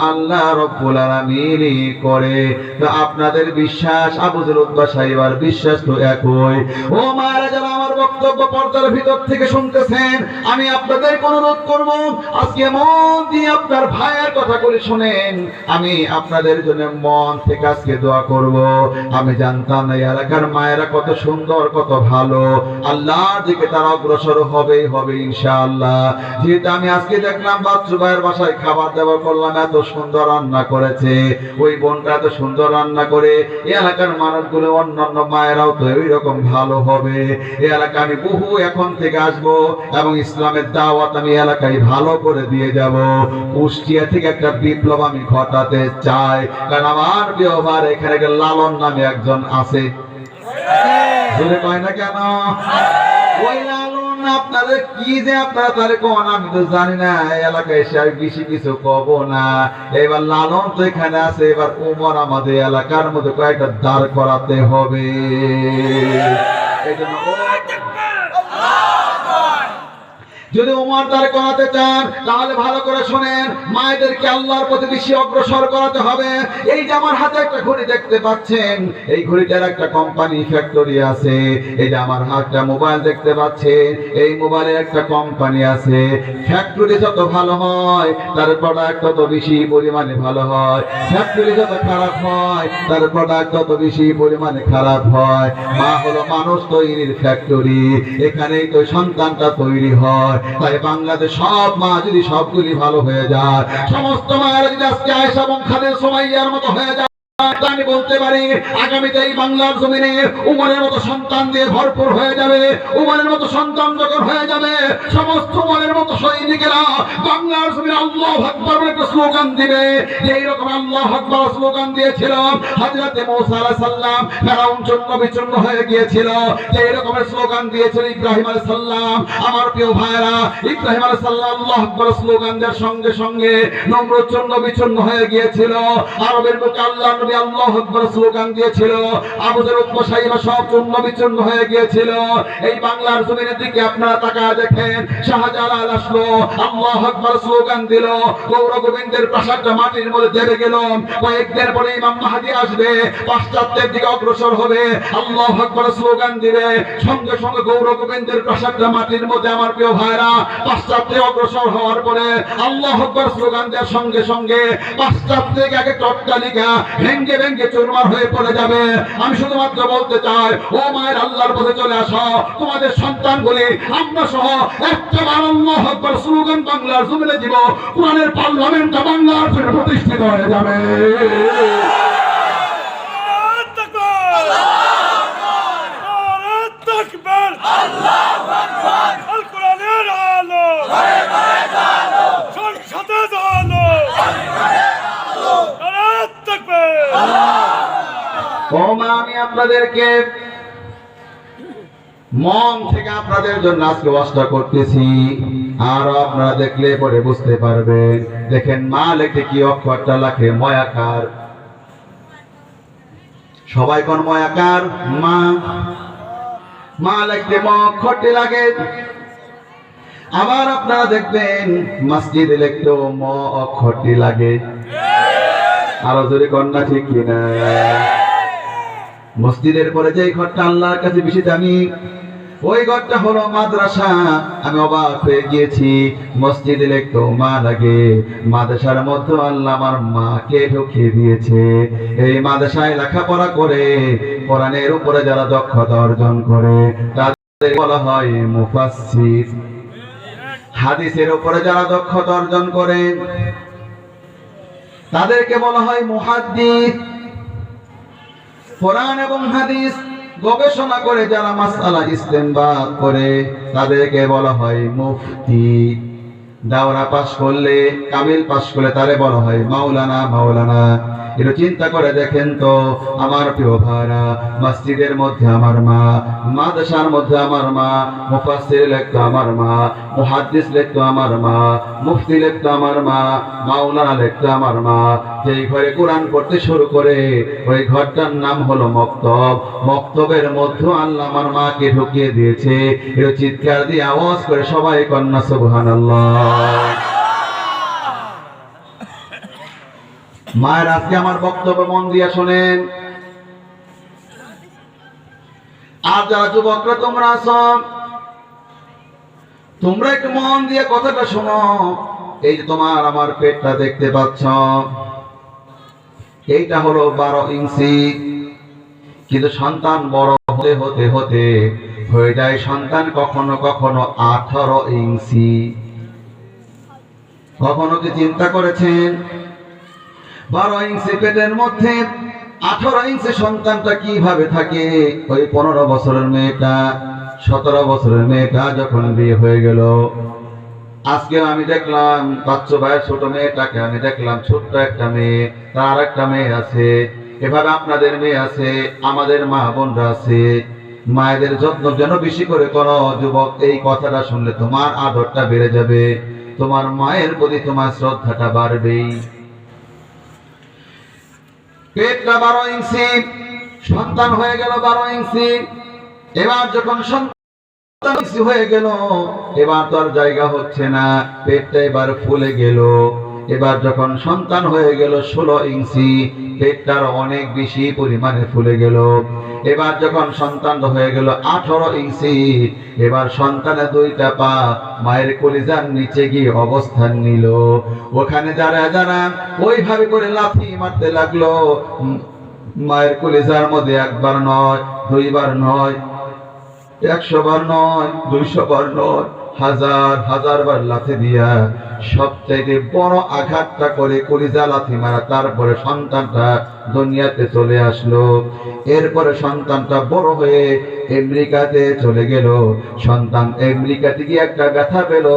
আল্লাহ রাব্বুল আলামিনই করে। তো আপনাদের বিশ্বাস আবু জেহেল, উতবা, শাইবার বিশ্বাস তো একই। ও মারা, যারা আমার বক্তব্য পর্দার ভিতর থেকে শুনতেছেন, আমি আপনাদের অনুরোধ করব, আজকে মন দিয়ে আপনার ভাইয়ের কথাগুলি শুনেন। আমি আপনাদের জন্য মন থেকে আজকে দোয়া করব। আমি জানতাম না এই এলাকার মায়েরা কত সুন্দর, কত ভালো, আল্লাহর দিকে তারা অগ্রসর হবেই হবে ইনশাআল্লাহ। যেহেতু আমি আজকে দেখলাম বাচ্চু ভাইয়ের বাসায় খাবার দাবার করলাম, এত সুন্দর রান্না করেছে, ওই বোনটা এত সুন্দর রান্না করে, এই এলাকার মানুষগুলো অন্যান্য মায়েরাও তো এইরকম ভালো হবে। এই এলাকা আমি বহু এখন থেকে আসবো এবং ইসলামের দাওয়াত আমি এলাকায় ভালো করে দিয়ে যাব। কুষ্টিয়া থেকে একটা বিপ্লব আমি ঘটাতে চাই, কারণ আমার ব্যবহার এখানে লালন নামে একজন আছে, বলে কয় না কেন? ওই লালন আপনাদের কি যে আপনারা তাহলে কোন আমি তো জানি না, এলাকায় এসে আমি বেশি কিছু কব না। এবার লালন তো এখানে আছে, এবার উমর আমাদের এলাকার মধ্যে কয়েকটা দাঁড় করাতে হবে। এই জন্য যদি উমর দাঁড় করাতে চান তাহলে ভালো করে শোনেন, মায়েদেরকে আল্লাহর প্রতি বেশি অগ্রসর করাতে হবে। এই যে আমার হাতে একটা ঘড়ি দেখতে পাচ্ছেন, এই ঘড়িটার একটা কোম্পানি ফ্যাক্টরি আছে। এই যে আমার হাতে মোবাইল দেখতে পাচ্ছেন, এই মোবাইলের একটা কোম্পানি আছে। ফ্যাক্টরি যত ভালো হয় তার প্রোডাক্ট তত বেশি পরিমাণে ভালো হয়, ফ্যাক্টরি যত খারাপ হয় তার প্রোডাক্ট তত বেশি পরিমাণে খারাপ হয়। মা হলো মানুষ তৈরির ফ্যাক্টরি, এখানেই তো সন্তানটা তৈরি হয়। তাই বাংলাদেশ সব মা যদি সবগুলি ভালো হয়ে যায়, সমস্ত মায়েরা যদি আজকে আয়েশা এবং খালেদ সুমাইয়ার মতো হয়ে যায়, আমি বলতে পারি আগামীতে এই বাংলার জমিনে উমরের মতো সন্তান দিয়ে ভরপুর হয়ে যাবে। উমরের মতো সন্তান যখন হয়ে যাবে, সমস্ত উমরের মতো সৈনিকেরা বাংলার জমিনে আল্লাহু আকবার বলে একটা স্লোগান দিবে। যেই রকম আল্লাহু আকবার স্লোগান দিয়েছিল হযরতে মূসা আলাইহিস সালাম, ফেরাউন চূর্ণ বিচূর্ণ হয়ে গিয়েছিল, যেই রকমের স্লোগান দিয়েছিল ইব্রাহিম আলাইহিস সালাম। আমার প্রিয় ভাইরা, ইব্রাহিম আলাইহিস সালাম আল্লাহু আকবার স্লোগান দেওয়ার সঙ্গে সঙ্গে নমরুদ চূর্ণ বিচূর্ণ হয়ে গিয়েছিল। আরবের বুকে আল্লাহ আল্লাহু আকবার স্লোগান দিয়েছিল, আবু জেহেল, উতবা, শাইবা সব চূর্ণ বিচূর্ণ হয়ে গিয়েছিল। এই বাংলার জমিনের দিকে আপনারা তাকায় দেখেন, শাহজালাল আসলো, আল্লাহু আকবার স্লোগান দিল, গৌর গোবিন্দের প্রাসাদটা মাটির মধ্যে দেবে গেল। কয়েকদিন পরে ইমাম মাহদী আসবে, পাশ্চাত্যের দিকে অগ্রসর হবে, আল্লাহু আকবার স্লোগান দিবে, সঙ্গে সঙ্গে গৌর গোবিন্দের প্রাসাদটা মাটির মধ্যে। আমার প্রিয় ভাইরা, পাশ্চাত্যে অগ্রসর হওয়ার পরে আল্লাহু আকবার স্লোগান দেওয়ার সঙ্গে সঙ্গে পাশ্চাত্যে এক অট্টালিকা ভেঙ্গে ভেঙ্গে চুরমার হয়ে পড়ে যাবে। আমি শুধুমাত্র বলতে চাই, ও মায়ের আল্লাহর পথে চলে আসো, তোমাদের সন্তানগুলি আমরা সহ একটা বার আল্লাহু আকবার স্লোগান বাংলার জমিনে দিব, কোরআনের পার্লামেন্টটা বাংলার জমিনে প্রতিষ্ঠিত হয়ে যাবে। আমি আপনাদেরকে মন থেকে আপনাদের জন্য আজকে ওয়াজটা করতেছি, আর আপনারা দেখলে পরে বুঝতে পারবেন। দেখেন মা লেখে কি অক্ষরটা লেখে ময়াকার, সবাই কোন ময়াকার? মা। মা লিখতে ম অক্ষরটি লাগে। আবার আপনারা দেখবেন মসজিদে লিখতেও ম অক্ষরটি লাগে। আরো জোরে কন্যা ঠিক কিনা? মসজিদের পরে যে ঘরটা আল্লাহর কাছে বেশি দামি, ওই ঘরটা হলো মাদ্রাসা। আমি অবাক হয়ে গিয়েছি, মসজিদে লিখতেও মা লাগে, মাদ্রাসার মধ্যে আল্লাহ আমার মাকে ঢুকিয়ে দিয়েছে। এই মাদ্রাসায় লেখাপড়া করে কোরআনের উপরে যারা দক্ষতা অর্জন করে তাদের বলা হয় মুফাসসির। হাদিসের উপরে যারা দক্ষতা অর্জন করে তাদেরকে বলা হয় মুহাদ্দিস। কোরআন এবং হাদিস গবেষণা করে যারা মাসআলা ইস্তেনবাত করে তাদেরকে বলা হয় মুফতি। দাওরা পাস করলে, কামিল পাস করলে তারে বলা হয় মাওলানা। মাওলানা একটু চিন্তা করে দেখেন তো আমার প্রিয় ভাইরা, মসজিদের মধ্যে আমার মা, মাদ্রাসার মধ্যে আমার মা, মুফাসসির লিখতো আমার মা, মুহাদ্দিস লিখতো আমার মা, মুফতি লিখতো আমার মা, মাওলানা লিখতো আমার মা। যেই ঘরে কোরআন পড়তে শুরু করে ওই ঘরটার নাম হলো মক্তব। মক্তবের মধ্যে আল্লাহ আমার মাকে ঢুকিয়ে দিয়েছে। একটু চিৎকার দিয়ে আওয়াজ করে সবাই কন্যা সুবহানাল্লাহ। মায়ের আজকে আমার বক্তব্য মন দিয়ে শোনেন। আর যারা যুবকরা তোমরা আছো, তোমরা একটু মন দিয়ে কথাটা শোনো। এই যে তোমার আমার পেটটা দেখতে পাচ্ছ, এইটা হলো 12 ইঞ্চি, কিন্তু সন্তান বড় হতে হতে হতে হয়ে যায় সন্তান কখনো কখনো 18 ইঞ্চি। কখনো কি চিন্তা করেছেন 12 ইঞ্চি পেটের মধ্যে 18 ইঞ্চি সন্তানটা কিভাবে থাকে? ওই 15 বছরের মেয়েটা, 17 বছরের মেয়েটা যখন বিয়ে হয়ে গেল, আজকে আমি দেখলাম বাচ্চা ভাইয়ের ছোট মেয়েটাকে, আমি দেখলাম ছোট্ট একটা মেয়ে, তার একটা মেয়ে আছে, এভাবে আপনাদের মেয়ে আছে, আমাদের মা বোনরা আছে। মায়েদের যত্ন যেন বেশি করে করো যুবক। এই কথাটা শুনলে তোমার আদরটা বেড়ে যাবে, তোমার মায়ের প্রতি তোমার শ্রদ্ধাটা বাড়বেই। পেটটা 12 ইঞ্চি, সন্তান হয়ে গেল 12 ইঞ্চি। এবার যখন সন্তান ইঞ্চি হয়ে গেল, এবার তো আর জায়গা হচ্ছে না, পেটটা এবার ফুলে গেল। এবার যখন সন্তান হয়ে গেল 16 ইঞ্চি, পেটটার অনেক বেশি পরিমাণে ফুলে গেল। এবার যখন সন্তান হয়ে গেল 18 ইঞ্চি, এবার সন্তানের 2টা পা মায়ের কলিজার নিচে গিয়ে অবস্থান নিল। ওখানে যারা যারা ওইভাবে করে লাথি মারতে লাগলো, মায়ের কলিজার মধ্যে 1 বার নয়, 2 বার নয়, 100 বার নয়, 200 বার নয়, হাজার হাজার বার লাথি দিয়া সবচাইতে বড় আঘাতটা করে কলিজা লাথি মারা। তারপরে সন্তানটা দুনিয়াতে চলে আসলো। এরপরে সন্তানটা বড় হয়ে আমেরিকাতে চলে গেল। সন্তান আমেরিকাতে গিয়ে একটা ব্যথা পেল,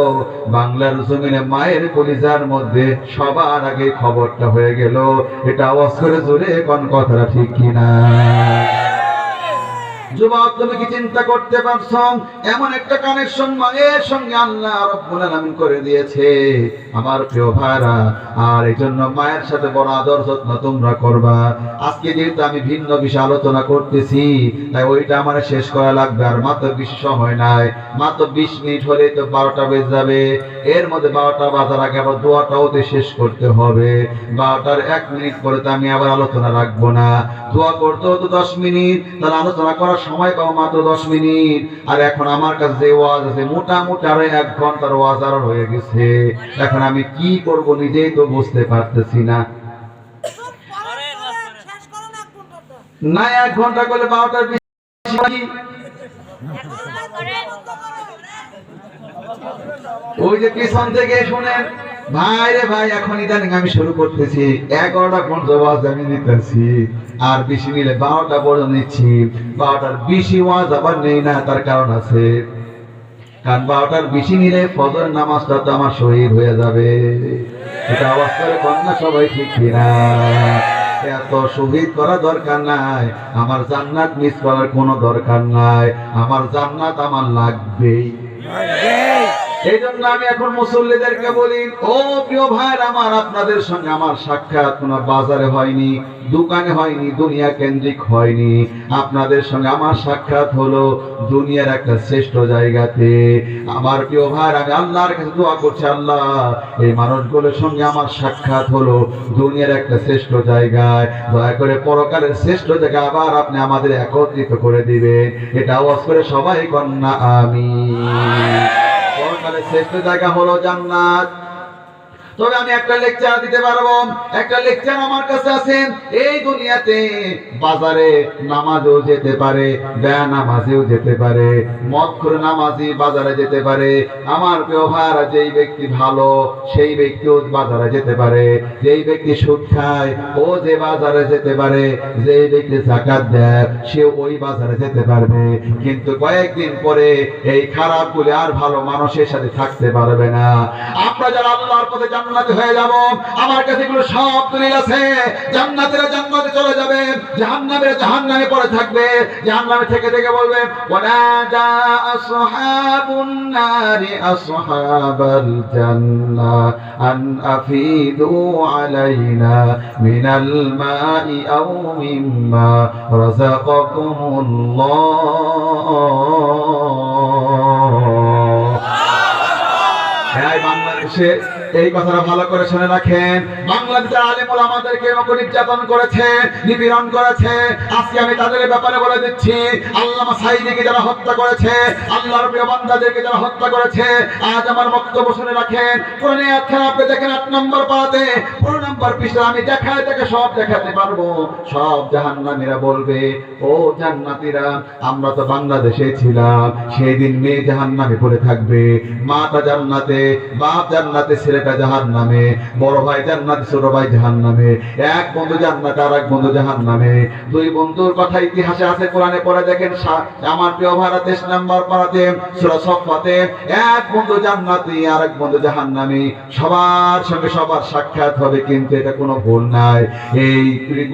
বাংলার জমিনে মায়ের কলিজার মধ্যে সবার আগে খবরটা হয়ে গেল। এটা আওয়াজ করে জোরে কোন কথাটা ঠিক কিনা? যুবক, তুমি কি চিন্তা করতে পারছো এমন একটা কানেকশন মায়ের সঙ্গে আল্লাহ রাব্বুল আলামিন করে দিয়েছে আমার প্রিয় ভাইরা। আর এই জন্য মায়ের সাথে বড় আদর যত্ন তোমরা করবা। আজকে যেহেতু আমি ভিন্ন বিষয়ে আলোচনা করতেছি, তাই ওইটা আমার শেষ করা লাগবে। আর মাত্র বেশি সময় নাই, মাত্র 20 মিনিট হলে তো 12টা বেজে যাবে। এর মধ্যে 12টা বাজার আগে আবার দোয়াটাও তো শেষ করতে হবে। 12টার 1 মিনিট পরে তো আমি আবার আলোচনা রাখবো না। দোয়া করতে হতো 10 মিনিট, তাহলে আলোচনা করার সময় পাবো মাত্র 10 মিনিট। আর এখন আমার কাছে যে ওয়াজ আছে মোটামুটি আরো 1 ঘন্টার ওয়াজ আরো হয়ে গেছে। এখন আমি কি করব নিজেই তো বুঝতে পারতেছি না। না 1 ঘন্টা করলে 12টার বেশি। ওই যে পিছন থেকে শুনেন, ভাই রে ভাই, এখন ইদানিং আমি শুরু করতেছি 11টা পর্যন্ত ওয়াজ আমি নিতেছি, আর বেশি নিলে 12টা পর্যন্ত নিচ্ছি। 12টার বেশি ওয়াজ আবার নেই না, তার কারণ আছে। কারণ 12টার বেশি নিলে ফজর নামাজটা তো আমার শহীদ হয়ে যাবে। এটা আওয়াজ করে কন্যা সবাই ঠিক কিনা? এত শহীদ করা দরকার নাই, আমার জান্নাত মিস করার কোনো দরকার নাই। আমার জান্নাত আমার লাগবেই। এই জন্য আমি এখন মুসল্লিদেরকে বলি, ও প্রিয় ভাই আমার, আপনাদের সঙ্গে আমার সাক্ষাৎ কোনো বাজারে হয়নি, দোকানে হয়নি, দুনিয়া কেন্দ্রিক হয়নি। আপনাদের সঙ্গে আমার সাক্ষাৎ হলো দুনিয়ার একটা শ্রেষ্ঠ জায়গাতে। আমার প্রিয় ভাই, আমি আল্লাহর কাছে দোয়া করছি, আল্লাহ এই মানুষগুলোর সঙ্গে আমার সাক্ষাৎ হলো দুনিয়ার একটা শ্রেষ্ঠ জায়গায়, দয়া করে পরকালের শ্রেষ্ঠ জায়গায় আবার আপনি আমাদের একত্রিত করে দিবেন। এটা আওয়াজ করে সবাই কন্যা আমিন। পরকালের শ্রেষ্ঠ জায়গা হলো জান্নাত। তবে আমি একটা লেকচার দিতে পারবো। একটা লেকচার আমার কাছে আছে। এই দুনিয়াতে বাজারে নামাজও যেতে পারে, বেনামাজিও যেতে পারে, মদখোর নামাজি বাজারে যেতে পারে। আমার প্রিয় ভাইরা, যেই ব্যক্তি ভালো সেই ব্যক্তিও বাজারে যেতে পারে, যেই ব্যক্তি সুদ খায় ও যে বাজারে যেতে পারে, যেই ব্যক্তি যাকাত দেয় সে ওই বাজারে যেতে পারবে। কিন্তু কয়েকদিন পরে এই খারাপ গুলি আর ভালো মানুষের সাথে থাকতে পারবে না। আমরা যারা আল্লাহর পথে জান্নাতে হয়ে যাব, আমার কাছে এগুলো সব দলিল আছে। জান্নাতীরা জান্নাতে চলে যাবে, জাহান্নামীরা জাহান্নামে পড়ে থাকবে। জাহান্নামে থেকে থেকে বলবে, ওয়ানাদা আসহাবুন নারি আসহাবাল জান্নাহ আন আফিদু আলাইনা মিনাল মাই আও মিম্মা রাযাকাকুমুল্লাহ। এই বাংলাদেশে এই কথাটা ভালো করে শুনে রাখেন। বাংলাদেশের আলেম ওলামাদেরকে এরকম নির্যাতন করেছে, নিপীড়ন করেছে। আজকে আমি তাদের ব্যাপারে বলে দিচ্ছি, আল্লামা সাঈদীকে যারা হত্যা করেছে, আল্লাহর প্রিয় বান্দাদেরকে যারা হত্যা করেছে, আজ আমার বক্তব্য শুনে রাখেন। কোরআনে আয়াতখানা আপনি দেখেন 8 নম্বর পারাতে 4 নম্বর পৃষ্ঠা, আমি দেখায় থেকে সব দেখাতে পারবো। সব জাহান্নামীরা বলবে, ও জান্নাতীরা, আমরা তো বাংলাদেশে ছিলাম, সেই দিন মেয়ে জাহান্নামে পড়ে থাকবে, মাতা জান্নাতে, বাপ জান্নাতে, ছেলেটা জাহান্নামে, বড় ভাই জান্নাতে, ছোট ভাই জাহান্নামে, এক বন্ধু জান্নাতে আর এক বন্ধু জাহান্নামে। দুই বন্ধুর কথা ইতিহাসে আছে, কোরআনে পড়ে দেখেন। আমার প্রিয় ভাইরা 23 নম্বর পারাতে সূরা সফফাতে, এক বন্ধু জান্নাতি আর এক বন্ধু জাহান্নামী, সবার সঙ্গে সবার সাক্ষাৎ হবে, কিন্তু এটা কোনো ভুল নাই। এই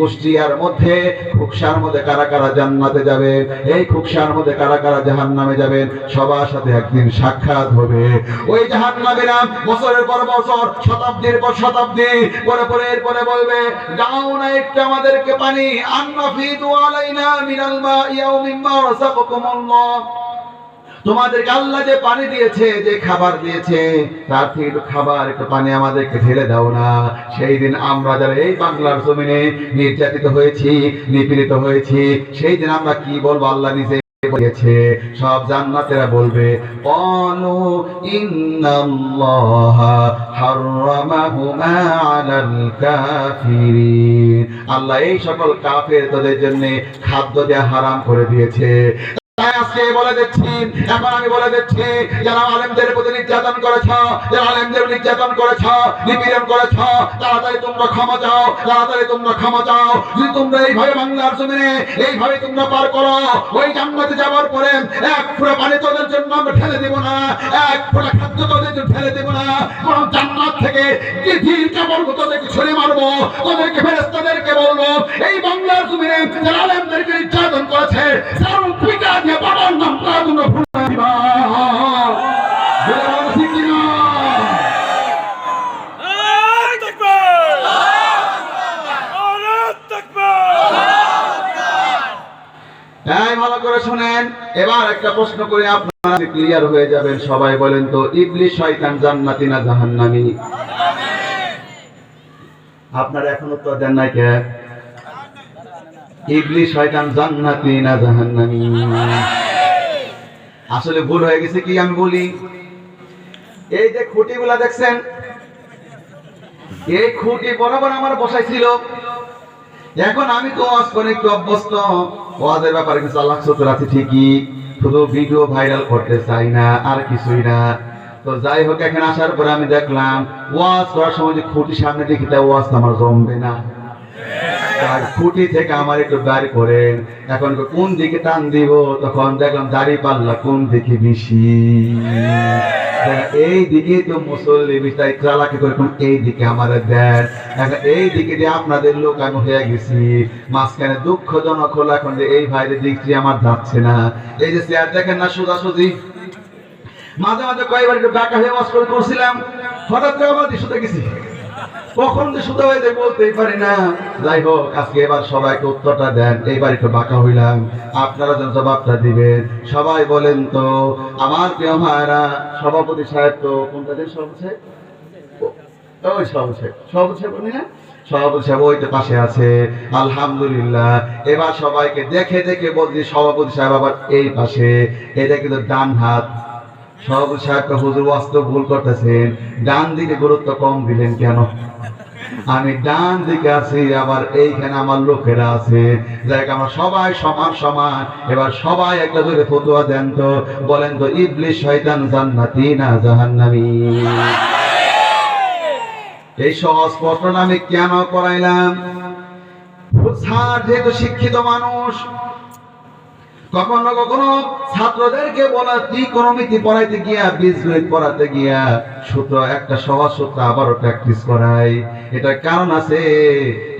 গোষ্ঠীর মধ্যে খুকসার মধ্যে কারা কারা জান্নাতে যাবে, এই খুকসার মধ্যে কারা কারা জাহান্নামে যাবেন, সবার সাথে একদিন সাক্ষাৎ হবে। ওই জাহান্নামীরা বছরের পর বছর, শতাব্দীর পর শতাব্দী পরে পরে এরপরে বলবে, দাও না একটু আমাদেরকে পানি, আনফিদু আলাইনা মিনাল মাই আও মিম্মা রাযাকাকুমুল্লাহ। তোমাদেরকে আল্লাহ যে পানি দিয়েছে, যে খাবার দিয়েছে, তার থেকে একটু খাবার, একটু পানি আমাদেরকে ঢেলে দাও না। সেই দিন আমরা যারা এই বাংলার জমিনে নির্যাতিত হয়েছি, নিপীড়িত হয়েছি, সেই দিন আমরা কি বলবো? আল্লাহ নিজে বলেছে, সব জান্নাতীরা বলবে, ক্বালু ইন্নাল্লাহা হাররামাহুমা আলাল কাফিরিন। আল্লাহ এই সকল কাফের তোদের জন্য খাদ্য দেয়া হারাম করে দিয়েছে। আজকে বলে দিচ্ছি, এখন আমি বলে দিচ্ছি, যারা আলেমদের প্রতি নির্যাতন করেছ, যারা আলেমদের নির্যাতন করেছ, নিপীড়ন করেছ, তাড়াতাড়ি তোমরা ক্ষমা চাও, তাড়াতাড়ি তোমরা ক্ষমা চাও। যদি তোমরা এইভাবে বাংলার জমিনে এইভাবে তোমরা পার করো, ওই জান্নাতে যাওয়ার পরে এক ফোঁটা পানি তোদের জন্য আমরা ঢেলে দেব না, এক ফোঁটা খাদ্য তোদের জন্য ঢেলে দেব না, বরং জান্নাত থেকে পৃথিবীর কাপড় তোদেরকে ছুঁড়ে মারবো, তোদেরকে ফেরেশতাদেরকে বলবো, এই বাংলার জমিনে যারা আলেমদেরকে নির্যাতন করেছে, তার পিতা দিয়ে বাবার নাম প্রাগুণ ভুলে দিবা। ভালো করে শুনেন। এবার একটা প্রশ্ন করে আপনারা ক্লিয়ার হয়ে যাবেন। সবাই বলেন তো, ইবলিস শয়তান জান্নাতি না জাহান্নামী? আপনারা এখন উত্তর দেন নাই কে? ইবলিস শয়তান জান্নাতি না জাহান্নামী? আসলে ভুল হয়ে গেছে কি আমি বলি, এই যে খুঁটিগুলা দেখছেন, এই খুঁটি বরাবর আমার বসাইছিল। এখন আমি তো ওয়াজ করে একটু অভ্যস্ত, ওয়াজের ব্যাপারে কিছু আল্লাহ সত্তর আছে ঠিকই, শুধু ভিডিও ভাইরাল করতে চাই না, আর কিছুই না। তো যাই হোক, এখানে আসার পরে আমি দেখলাম ওয়াজ করার সময় যে খুঁটি সামনে দেখি, তা ওয়াজ আমার জমবে না। আর খুঁটি থেকে আমার একটু দাঁড়ি করে, এখন কোন দিকে টান দিব, তখন দেখলাম দাড়ি পাল্লা কোন দিকে বেশি, এই দিকে তো মুসল্লি বিস্তারিত চালাকি করে এই দিকে আমার দেন। এখন এই দিকে দিয়ে আপনাদের লোক আমি হয়ে গেছি, মাঝখানে দুঃখজনক হলো এখন যে এই ভাইদের দিকটি আমার যাচ্ছে না। এই যে চেয়ার দেখেন না সোজাসুজি, মাঝে মাঝে কয়েকবার একটু ডাকা হয়ে ওয়াজ করছিলাম, হঠাৎ করে আবার শুতে গেছি, কখন যে শুতে হয়ে যায় বলতেই পারি না। যাই হোক, আজকে এবার সবাইকে উত্তরটা দেন। এইবার একটু বাঁকা হইলাম, আপনারা যেন জবাবটা দিবেন। সবাই বলেন তো, আমার প্রিয় ভাইরা, সভাপতি সাহেব তো কোনটা দেন? সভাপতি না, সভাপতি সাহেব ওই তো পাশে আছে, আলহামদুলিল্লাহ। এবার সবাইকে দেখে দেখে বলছি, সভাপতি সাহেব আবার এই পাশে, এটা কিন্তু ডান হাত, সব সাহেবকে হুজুর ওয়াস্তব ভুল করতেছেন, ডান দিকে গুরুত্ব কম দিলেন কেন? আমি ডান দিকে আছি, আবার এইখানে আমার লোকেরা আছে, যাই আমরা সবাই সমান সমান। এবার সবাই একটা ধরে ফতোয়া দেন তো, বলেন তো ইবলিস শয়তান জান্নাতি না জাহান্নামী? এই সহজ প্রশ্নটা আমি কেন করাইলাম? স্যার যেহেতু শিক্ষিত মানুষ, কখনো কখনো ছাত্রদেরকে বলা ত্রিকোণমিতি পড়াইতে গিয়া, বীজগণিত পড়াতে গিয়া সূত্র একটা সহজ সূত্র আবারও প্র্যাকটিস করাই। এটা কারণ আছে,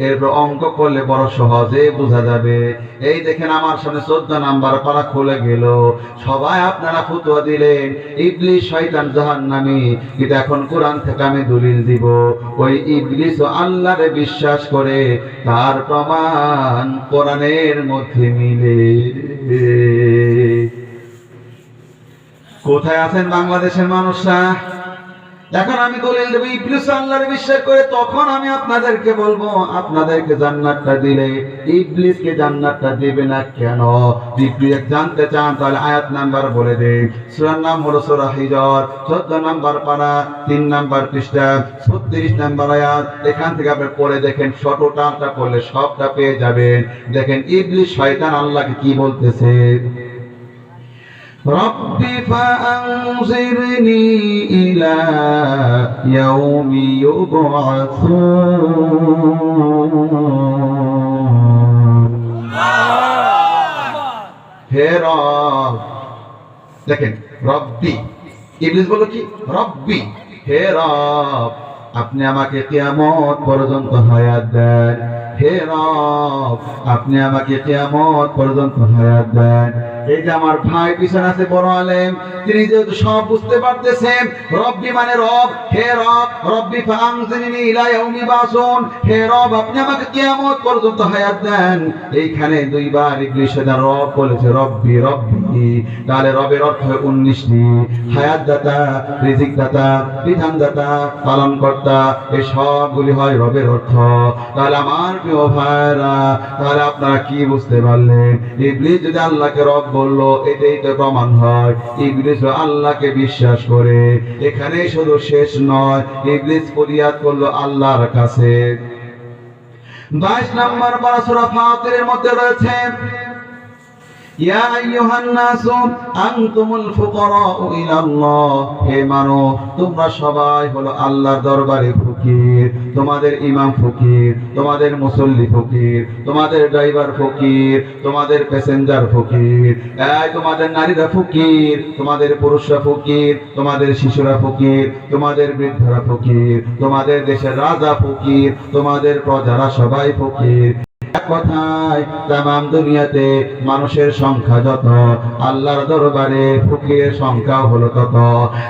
এরপর অঙ্ক করলে বড় সহজে বোঝা যাবে। এই দেখেন আমার সামনে 14 নাম্বার পারা খুলে গেল, সবাই আপনারা ফতোয়া দিলেন ইবলিস শয়তান জাহান্নামী। কিন্তু এখন কোরআন থেকে আমি দলিল দিব, ওই ইবলিস ও আল্লাহরে বিশ্বাস করে, তার প্রমাণ কোরআনের মধ্যে মিলে। কোথায় আছেন বাংলাদেশের মানুষরা? এখন আমি দলিল দেব ইবলিস আল্লাহর বিশ্বাস করে, তখন আমি আপনাদেরকে বলবো আপনাদেরকে জান্নাতটা দিলে ইবলিসকে জান্নাতটা দিবে না কেন? যদি জানতে চান তাহলে আয়াত নাম্বার বলে দেই। সূরার নাম হলো সূরা হিজর, 14 নাম্বার পারা, 3 নাম্বার পৃষ্ঠা, 36 নাম্বার আয়াত। এখান থেকে আপনি পড়ে দেখেন, টোটালটা করলে সবটা পেয়ে যাবেন। দেখেন ইবলিস শয়তান আল্লাহকে কি বলতেছে, রব্বি ফাআনজিরনি ইলা ইয়াউমি ইউবআসুন। হে রব, দেখেন রব্বি, ইবলিস বলল কি? রব্বি, হে রব, আপনি আমাকে কিয়ামত পর্যন্ত হায়াত দেন। হে রব, আপনি আমাকে কিয়ামত পর্যন্ত হায়াত দেন। এই যে আমার ভাই পিছনে আছে বড় আলেম, তিনি যেহেতু সব বুঝতে পারতেছেন, রব্বি মানে রব, হে রব, রব্বি ফাআনজিরনি ইলা ইয়াউমি বাসুন, হে রব আপনি আমাকে কিয়ামত পর্যন্ত হায়াত দেন। এইখানে দুইবার ইবলিস রব বলেছে, রব্বি রব্বি। তাহলে রবের অর্থ 19টি, হায়াত দাতা, রিজিক দাতা, বিধান দাতা, পালন কর্তা, এই সবগুলি হয় রবের অর্থ। তাহলে আমার প্রিয় ভাইরা, তাহলে আপনারা কি বুঝতে পারলেন? ইবলিস যদি আল্লাহকে রব বললো, এটাই তো প্রমাণ হয় ইবলিস আল্লাহকে বিশ্বাস করে। এখানে শুধু শেষ নয়, ইবলিস ফরিয়াদ করলো আল্লাহর কাছে। 22 নম্বর পারা সূরা ফাতিরের মধ্যে রয়েছে, ইয়া আইয়ুহান নাসু আনতুমুল ফুকারাউ ইলাল্লাহ, হে মানব তোমরা সবাই হলো আল্লাহর দরবারে ফকির। তোমাদের ইমাম ফকির, তোমাদের মুসল্লি ফকির, তোমাদের ড্রাইভার ফকির, তোমাদের প্যাসেঞ্জার ফকির, এই তোমাদের নারীরা ফকির, তোমাদের পুরুষরা ফকির, তোমাদের শিশুরা ফকির, তোমাদের বৃদ্ধরা ফকির, তোমাদের দেশের রাজা ফকির, তোমাদের প্রজারা সবাই ফকির। এক কথায় তামাম দুনিয়াতে মানুষের সংখ্যা যত, আল্লাহর দরবারে ফকিরের সংখ্যা হলো তত।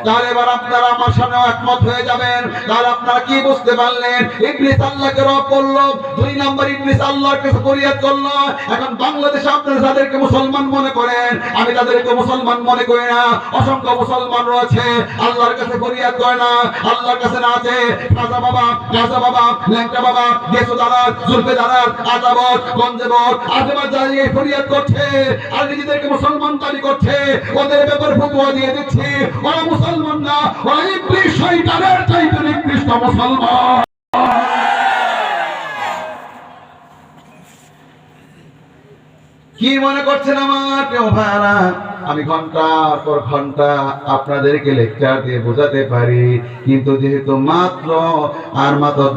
তাহলে এবার আপনারা আমার সামনে একমত হয়ে যাবেন। তাহলে আপনারা কি বুঝতে পারলেন? ইবলিস আল্লাহকে রব বলল, 2 নম্বর ইবলিস আল্লাহর কাছে ফরিয়াদ করলো। এখন বাংলাদেশে আপনারা যাদেরকে মুসলমান মনে করেন, আমি তাদেরকে মুসলমান মনে করি না। অসংখ্য মুসলমান রয়েছে আল্লাহর কাছে ফরিয়াদ করে না, আল্লাহর কাছে না আছে খাজা বাবা, গাজা বাবা, ল্যাংটা বাবা, গেসু দাদা, জুলফে দাদা, গঞ্জেবর আজেবাজ দাঁড়িয়ে ফরিয়াদ করছে, আর নিজেদেরকে মুসলমান দাবি করছে। ওদের ব্যাপারে ফতোয়া দিয়ে দিচ্ছি, ওরা মুসলমান না, ওরা ইবলিস শয়তানের চাইতে নিকৃষ্ট মুসলমান। কি মনে করছেন আমার প্রিয় ভাইরা? আমি ঘন্টার পর ঘন্টা আপনাদেরকে লেকচার দিয়ে বোঝাতে পারি, কিন্তু যেহেতু মাত্র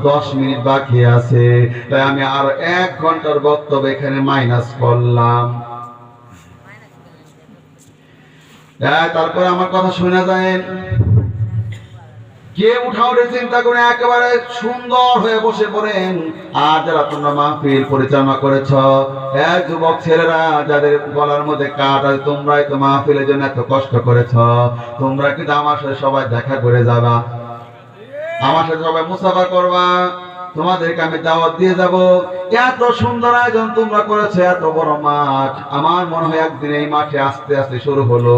10 মিনিট বাকি আছে, তাই আমি আর 1 ঘন্টার বক্তব্য এখানে মাইনাস করলাম। তারপরে আমার কথা শোনা যায়, কে উঠাউঠে চিন্তা করে একেবারে সুন্দর হয়ে বসে পড়েন। আর যারা তোমরা মাহফিল পরিচালনা করেছ, যুবক ছেলেরা যাদের গলার মধ্যে কাট আছে, তোমরাই তো মাহফিলের জন্য এত কষ্ট করেছ, তোমরা কিন্তু আমার সাথে সবাই দেখা করে যাবা, আমার সাথে সবাই মুসাফা করবা, তোমাদেরকে আমি দাওয়াত দিয়ে যাব। এত সুন্দর আয়োজন তোমরা করেছো, এত বড় মাঠ। আমার মনে হয় একদিন এই মাঠে আস্তে আস্তে শুরু হলো,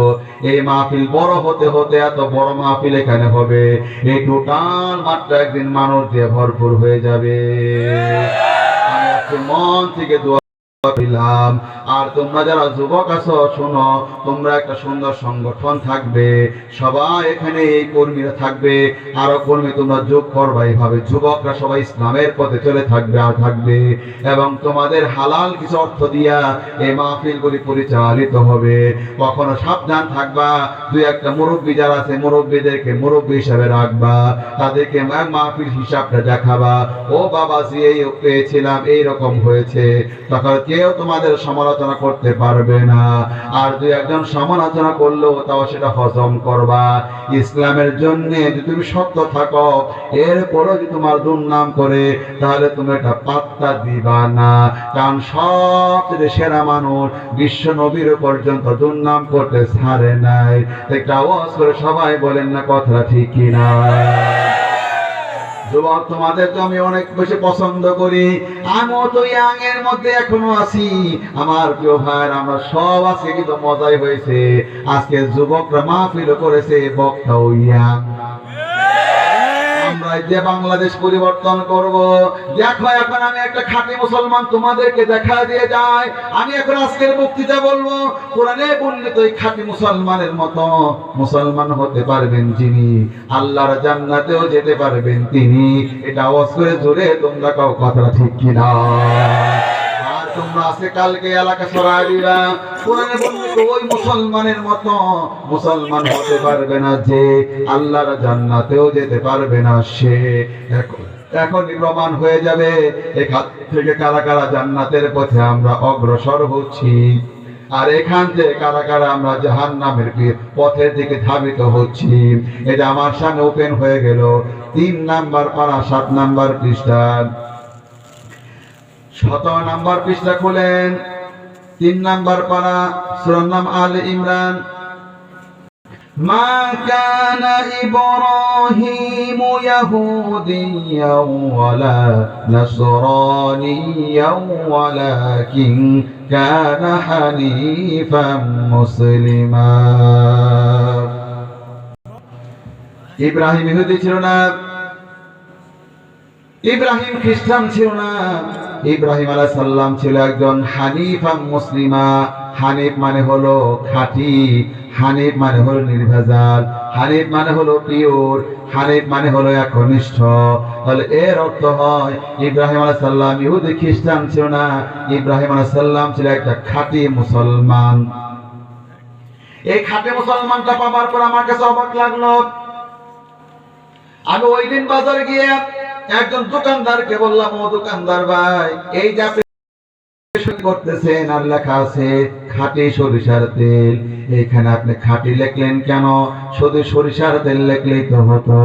এই মাহফিল বড় হতে হতে এত বড় মাহফিল এখানে হবে, এই টোটাল মাঠটা একদিন মানুষ দিয়ে ভরপুর হয়ে যাবে। আমি মন থেকে দোয়া দিলাম। আর তোমরা যারা যুবক আছো শোনো, তোমরা একটা সুন্দর সংগঠন থাকবে, সবাই এখানে এই কর্মীরা থাকবে, আরো কর্মী তোমরা যোগ করবা। এইভাবে যুবকরা সবাই ইসলামের পথে চলে থাকবে এবং তোমাদের হালাল কিছু অর্থ দিয়া এই মাহফিলগুলি পরিচালিত হবে। কখনো সাবধান থাকবা, দুই একটা মুরব্বী যারা আছে মুরব্বীদেরকে মুরব্বী হিসাবে রাখবা, তাদেরকে মাহফিল হিসাবটা দেখাবা, ও বাবাজি এই পেয়েছিলাম এইরকম হয়েছে, তখন কেউ তোমাদের সমালোচনা করতে পারবে না। আর দুই একজন সমালোচনা করলেও তাও সেটা হজম করবা। ইসলামের জন্য যদি তুমি সত্য থাকো, এরপরও যদি তোমার দুর্নাম করে, তাহলে তুমি এটা পাত্তা দিবা না। কারণ সবচেয়ে সেরা মানুষ বিশ্ব নবীর পর্যন্ত দুর্নাম করতে ছাড়ে নাই। একটা আওয়াজ করে সবাই বলেন না কথাটা ঠিক কিনা? যুবক তোমাদের তো আমি অনেক বেশি পছন্দ করি, আমিও তো ইয়াং এর মধ্যে এখনো আছি। আমার প্রিয় ভাই, আমরা সব আজকে কিন্তু মজাই হয়েছে। আজকে যুবকরা মাহফিল করেছে, বক্তাও ইয়াং। আমরা যে বাংলাদেশ পরিবর্তন করব, দেখো এখন আমি একটা খাঁটি মুসলমান তোমাদেরকে দেখা দিয়ে যাই। আমি এখন আজকের বক্তৃতা বলবো, কোরআনে বর্ণিত এই খাঁটি মুসলমানের মতো মুসলমান হতে পারবেন যিনি, আল্লাহর জান্নাতেও যেতে পারবেন তিনি। এটা আওয়াজ করে জোরে তোমরা কাও কথাটা ঠিক কিনা? তোমরা আজকে কালকে এলাকা ছড়াই দিবা, কোরআনে বর্ণিত ওই মুসলমানের মতো মুসলমান হতে পারবে না যে, আল্লাহর জান্নাতেও যেতে পারবে না সে। এখনই প্রমাণ হয়ে যাবে এখান থেকে কারা কারা জান্নাতের পথে আমরা অগ্রসর হচ্ছি, আর এখান থেকে কারা কারা আমরা জাহান্নামের পথের দিকে ধাবিত হচ্ছি। এটা আমার সামনে ওপেন হয়ে গেল। 3 নাম্বার পারা 7 নাম্বার পৃষ্ঠা, 17 নাম্বার পৃষ্ঠা খুলেন। 3 নাম্বার পারা, সূরার নাম আলে ইমরান। মা কানা ইব্রাহিমু ইয়াহুদিয়্যাও ওয়ালা নাসরানিয়্যাও ওয়ালাকিন কানা হানিফাম মুসলিমা। ইব্রাহিম ইহুদি ছিল না, ইব্রাহিম খ্রিস্টান ছিল না, ইব্রাহিম আলাইহিস সালাম ছিল একজন হানিফা মুসলিমা। হানিফ মানে হলো খাঁটি, হানিফ মানে হলো নির্ভেজাল, হানিফ মানে হলো পিওর, হানিফ মানে হলো একনিষ্ঠ। তাহলে এর অর্থ হয় ইব্রাহিম আলাইহিস সালাম ইহুদি খ্রিস্টান ছিল না, ইব্রাহিম আলাইহিস সালাম ছিল একটা খাঁটি মুসলমান। এই খাঁটি মুসলমানটা পাওয়ার পর আমার কাছে অবাক লাগলো। আমি ওই দিন বাজারে গিয়ে একজন দোকানদারকে বললাম, ও দোকানদার ভাই, এই যে আপনি করতেছেন আর লেখা আছে খাঁটি সরিষার তেল, এইখানে আপনি খাঁটি লিখলেন কেন? শুধু সরিষার তেল লিখলেই তো হতো।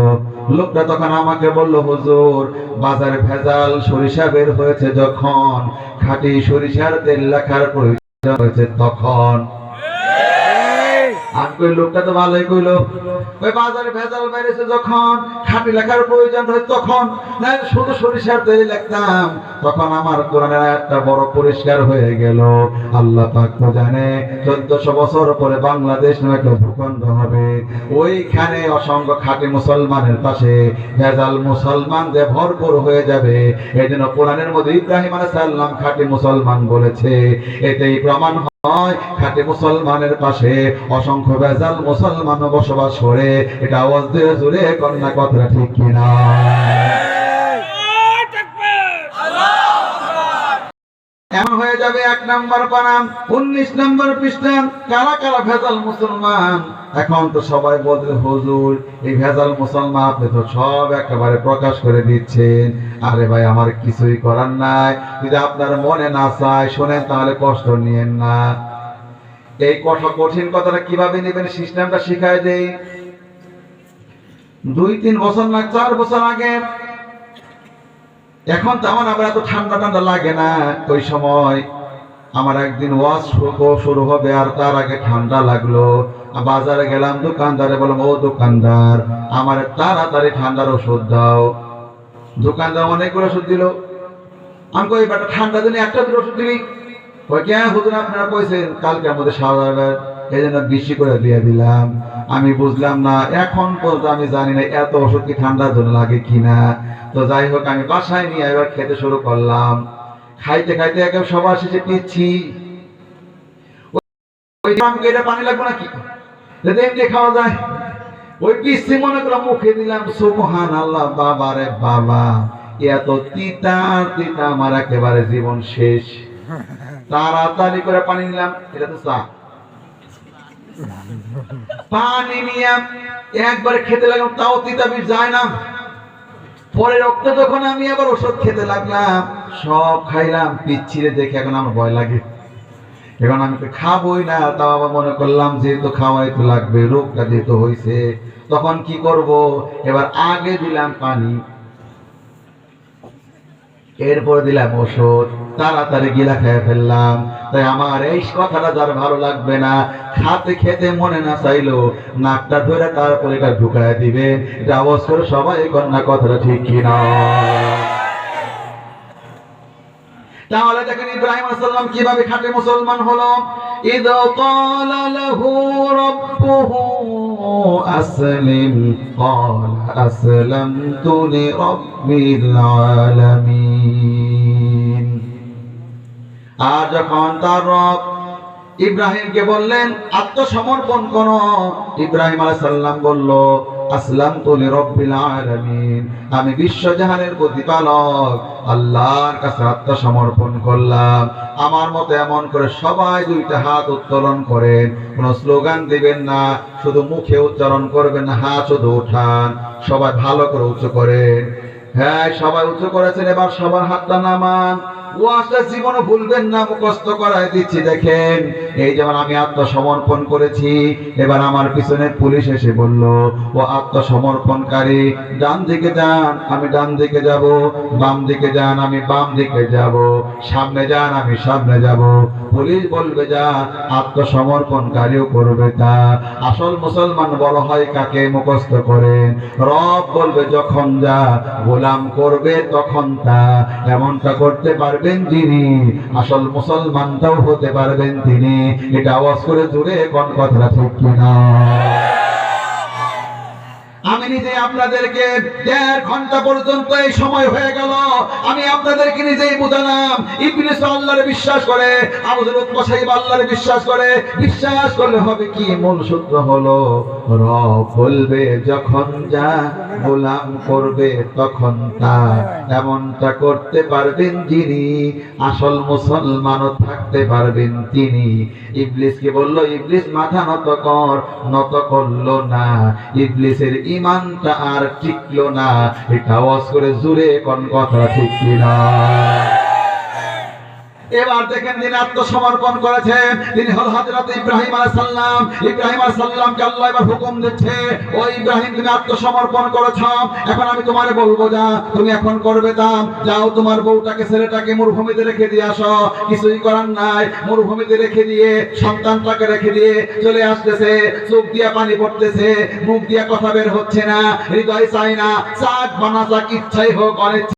লোকটা তখন আমাকে বলল, হুজুর বাজারে ভেজাল সরিষা বের হয়েছে যখন, খাঁটি সরিষার তেল লেখার প্রয়োজন হয়েছে তখন। আমি কই লোকটা তো ভালোই কইলো, ওই বাজারে ভেজাল বেরিয়েছে যখন, খাঁটি লেখার প্রয়োজন হয় তখন, না শুধু সরিষার তেল লিখতাম, তখন আমার কোরআনের আয়াতটা বড় পরিষ্কার হয়ে গেল। আল্লাহ পাক তো জানে 1400 বছর পরে বাংলাদেশ নামে একটা ভূখণ্ড হবে, ওইখানে অসংখ্য খাঁটি মুসলমানের পাশে ভেজাল মুসলমান যে ভরপুর হয়ে যাবে। এই জন্য কোরআনের মধ্যে ইব্রাহিম আলাইহিস সালাম খাঁটি মুসলমান বলেছে, এতেই প্রমাণ খাঁটি মুসলমানের পাশে অসংখ্য ভেজাল মুসলমান বসবাস করে। এটা আওয়াজ দিয়ে জোরে কন্যা কথাটা ঠিক কিনা? এমন হয়ে যাবে 1 নাম্বার পারা 19 নাম্বার পৃষ্ঠা, কারা কারা ভেজাল মুসলমান। এখন তো সবাই বলতে, হুজুর এই ভেজাল মুসলমান আপনি তো সব একেবারে প্রকাশ করে দিচ্ছেন। আরে ভাই, আমার কিছুই করার নাই, যদি আপনার মনে না চায় শোনেন, তাহলে কষ্ট নিয়েন না। এই কঠিন কথাটা কিভাবে নেবেন সিস্টেমটা শিখায় দেই। 2-3 বছর না 4 বছর আগে, এখন তো আমার আবার এত ঠান্ডা ঠান্ডা লাগে না, ওই সময় আমার একদিন ওয়াজ শুরু হবে আর তার আগে ঠান্ডা লাগলো। বাজারে গেলাম, দোকানদারে বললাম, ও দোকানদার আমার তাড়াতাড়ি ঠান্ডার ওষুধ দাও। দোকানদার অনেকগুলো ওষুধ দিল। আমি কই বেটা ঠান্ডা দিনে একটা দুটো ওষুধ দিবি? কই কে হুজুর আপনারা কইছেন কালকের মধ্যে সারাবার, এই জন্য বেশি করে দিয়ে দিলাম। আমি বুঝলাম না, এখন পর্যন্ত আমি জানি না এত ওষুধ কি ঠান্ডার জন্য লাগে কিনা। তো যাই হোক, আমি বাসায় নিয়ে এবার খেতে শুরু করলাম। খাইতে খাইতে একে সবার শেষে পিচ্ছি, ওই এটা পানি লাগবে নাকি, যদি এমনি খাওয়া যায়, ওই পিচ্ছি মনে করলাম মুখে দিলাম, সুবহানাল্লাহ, বাবা রে বাবা, এত তিতা তিতা, আমার একেবারে জীবন শেষ। তাড়াতাড়ি করে পানি নিলাম, এটা তো চা, পানি নিয়ে একবারে খেতে লাগলাম, তাও তিতা বিষ যায় না। পরে রক্ত যখন আমি আবার ওষুধ খেতে লাগলাম, সব খাইলাম, পিচ্ছিরে দেখে এখন আমার ভয় লাগে, এখন আমি তো খাবোই না। তাও আবার মনে করলাম যেহেতু খাওয়াই তো লাগবে, রোগটা যেহেতু হয়েছে, তখন কি করব, এবার আগে দিলাম পানি, এরপরে দিলাম ওষুধ, তাড়াতাড়ি গিলা খেয়ে ফেললাম। তাই আমার এই কথাটা যার ভালো লাগবে না, খাতে খেতে মনে না চাইলো নাকটা ধরে তারপরে এটা ঢুকায় দিবে, এটা আওয়াজ করে সবাই কন্যা, কথাটা ঠিক কিনা? তাহলে দেখেন ইব্রাহিম আলাইহিস সালাম কিভাবে খাঁটি মুসলমান হলো। ইদ ক্বালা লাহু রাব্বুহু আসলিম ক্বালা আসলামতু লিরাব্বিল আলামিন। আর যখন তার রব ইব্রাহিমকে বললেন আত্মসমর্পণ করো, ইব্রাহিম আলাইহিস সালাম বলল আসলামতু লিরাব্বিল আলামিন, আমি বিশ্বজাহানের প্রতিপালক আল্লাহর কাছে আত্মসমর্পণ করলাম। আমার মতো এমন করে সবাই দুইটা হাত উত্তোলন করেন, কোনো স্লোগান দিবেন না, শুধু মুখে উচ্চারণ করবেন না, হাত শুধু উঠান, সবাই ভালো করে উঁচু করেন। হ্যাঁ, সবাই উঁচু করেছেন, এবার সবার হাতটা নামান। ওয়াজটা জীবনে ভুলবেন না, মুখস্থ করায় দিচ্ছি। দেখেন, এই যেমন আমি আত্মসমর্পণ করেছি, এবার আমার পিছনে পুলিশ এসে বলল ও আত্মসমর্পণকারী, ডান দিকে যান, আমি ডান দিকে যাব, বাম দিকে যান, আমি বাম দিকে যাব, সামনে যান, আমি সামনে যাব। পুলিশ বলবে যা, আত্মসমর্পণকারীও করবে তা। আসল মুসলমান বলা হয় কাকে? মুখস্থ করেন। রব বলবে যখন যা, গোলাম করবে তখন তা। এমনটা করতে পারবেন যিনি, আসল মুসলমানটাও হতে পারবেন তিনি। এটা আওয়াজ করে জুড়ে কোন কথাটা ঠিক কিনা? আমি নিজে আপনাদেরকে 1.5 ঘন্টা পর্যন্ত এই সময় হয়ে গেল, আমি আপনাদেরকে নিজেই বুঝালাম ইবলিস আল্লাহরে বিশ্বাস করে, আবু যুর সাহেব আল্লাহরে বিশ্বাস করে। বিশ্বাস করলে হবে কি? মূল সূত্র হলো রব বলবে যখন যা, গোলাম করবে তখন তা। এমনটা করতে পারবেন যিনি, আসল মুসলমানও থাকতে পারবেন তিনি। ইবলিসকে বলল ইবলিস মাথা নত কর, নত করলো না। ইবলিসের ইমানটা আর টিকলো না। এটা আওয়াজ করে জুড়ে কোন কথা ঠিক কিনা? এবার দেখেন যিনি আত্মসমর্পণ করেছেন তিনি হল হযরত ইব্রাহিম আলাইহিস সালাম। ইব্রাহিম আলাইহিস সালামকে আল্লাহ এবার হুকুম দিচ্ছে, ও ইব্রাহিম তুমি আত্মসমর্পণ করেছো, এখন আমি তোমারে বলবো যা, তুমি এখন করবে তা। যাও তোমার বউটাকে ছেলেটাকে মরুভূমিতে রেখে দিয়ে আসো। কিছুই করার নাই, মরুভূমিতে রেখে দিয়ে সন্তানটাকে রেখে দিয়ে চলে আসতেছে, চোখ দিয়া পানি পড়তেছে, মুখ দিয়া কথা বের হচ্ছে না, হৃদয় চায় না, চাক বানা চাক, ইচ্ছাই হোক অনিচ্ছা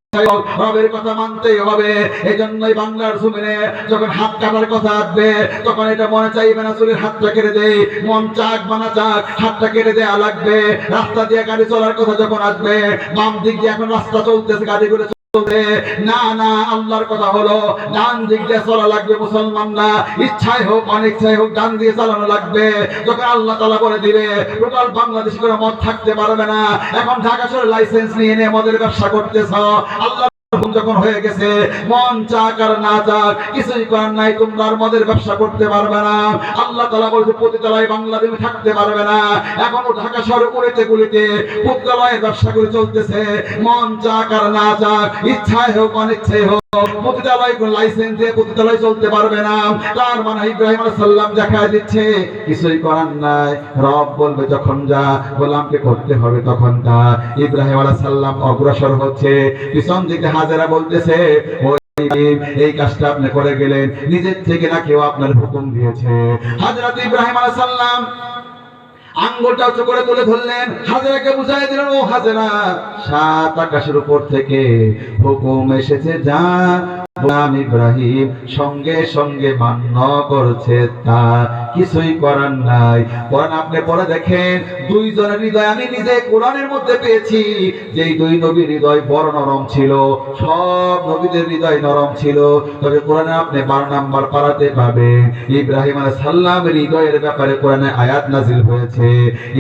রবের কথা মানতেই হবে। এই জন্যই বাংলার জমিনে যখন হাত কাটার কথা আসবে, তখন এটা মনে চাইবে না চুলের হাতটা কেটে দেয়, মন চাক বানা চাক হাতটা কেটে দেয়া লাগবে। রাস্তা দিয়ে গাড়ি চলার কথা যখন আসবে, বাম দিক দিয়ে এখন রাস্তা চলতেছে, গাড়িগুলো না না, আল্লাহর কথা হলো ডান দিক দিয়ে চলা লাগবে। মুসলমানরা ইচ্ছাই হোক অনিচ্ছাই হোক ডান দিয়ে চালানো লাগবে। যখন আল্লাহ তাআলা বলে দিবে টোটাল বাংলাদেশে কোনো মদ থাকতে পারবে না, এখন ঢাকা শহরে লাইসেন্স নিয়ে নিয়ে মদের ব্যবসা করতেছ। আল্লাহ যখন হয়ে গেছে, মন চাক আর না চাক কিছুই করার নাই, তোমরা আর মদের ব্যবসা করতে পারবে না। আল্লাহ তাআলা বলছে পতিতালয় বাংলাদেশে থাকতে পারবে না। এখনো ঢাকা শহরে উড়িতে গুলিতে পতিতালয়ের ব্যবসা করে চলতেছে। মন চাক আর না চাক, ইচ্ছাই হোক অনিচ্ছাই হোক, পতিতালয় কোন লাইসেন্স দিয়ে পতিতালয় চলতে পারবে না। তার মানে ইব্রাহিম আলাইহিস সালাম দেখায় দিচ্ছে কিছুই করার নাই। রব বলবে যখন যা, গোলামকে করতে হবে তখন তা। ইব্রাহিম আলাইহিস সালাম অগ্রসর হচ্ছে, পিছন দিকে হাজেরা বলতেছে এই কাজটা আপনি করে গেলেন নিজের থেকে না কেউ আপনার হুকুম দিয়েছে? হযরত ইব্রাহিম আলাইহিস সালাম আঙ্গুলটা উঁচু করে তুলে ধরলেন, হাজেরাকে বুঝাই দিলেন, ও হাজেরা, 7 আকাশের উপর থেকে হুকুম এসেছে যা গোলাম ইব্রাহিম সঙ্গে সঙ্গে মান্য করছে, তা কিছুই করার নাই। কোরআন আপনি পড়ে দেখেন, দুইজনের হৃদয় আমি নিজে কোরআনের মধ্যে পেয়েছি, যেই দুই নবীর হৃদয় বড় নরম ছিল। সব নবীদের হৃদয় নরম ছিল, তবে কোরআনে আপনি 12 নাম্বার পারাতে পাবেন ইব্রাহিম আলাইহিস সালামের হৃদয়ের ব্যাপারে কোরআনে আয়াত নাজিল হয়েছে,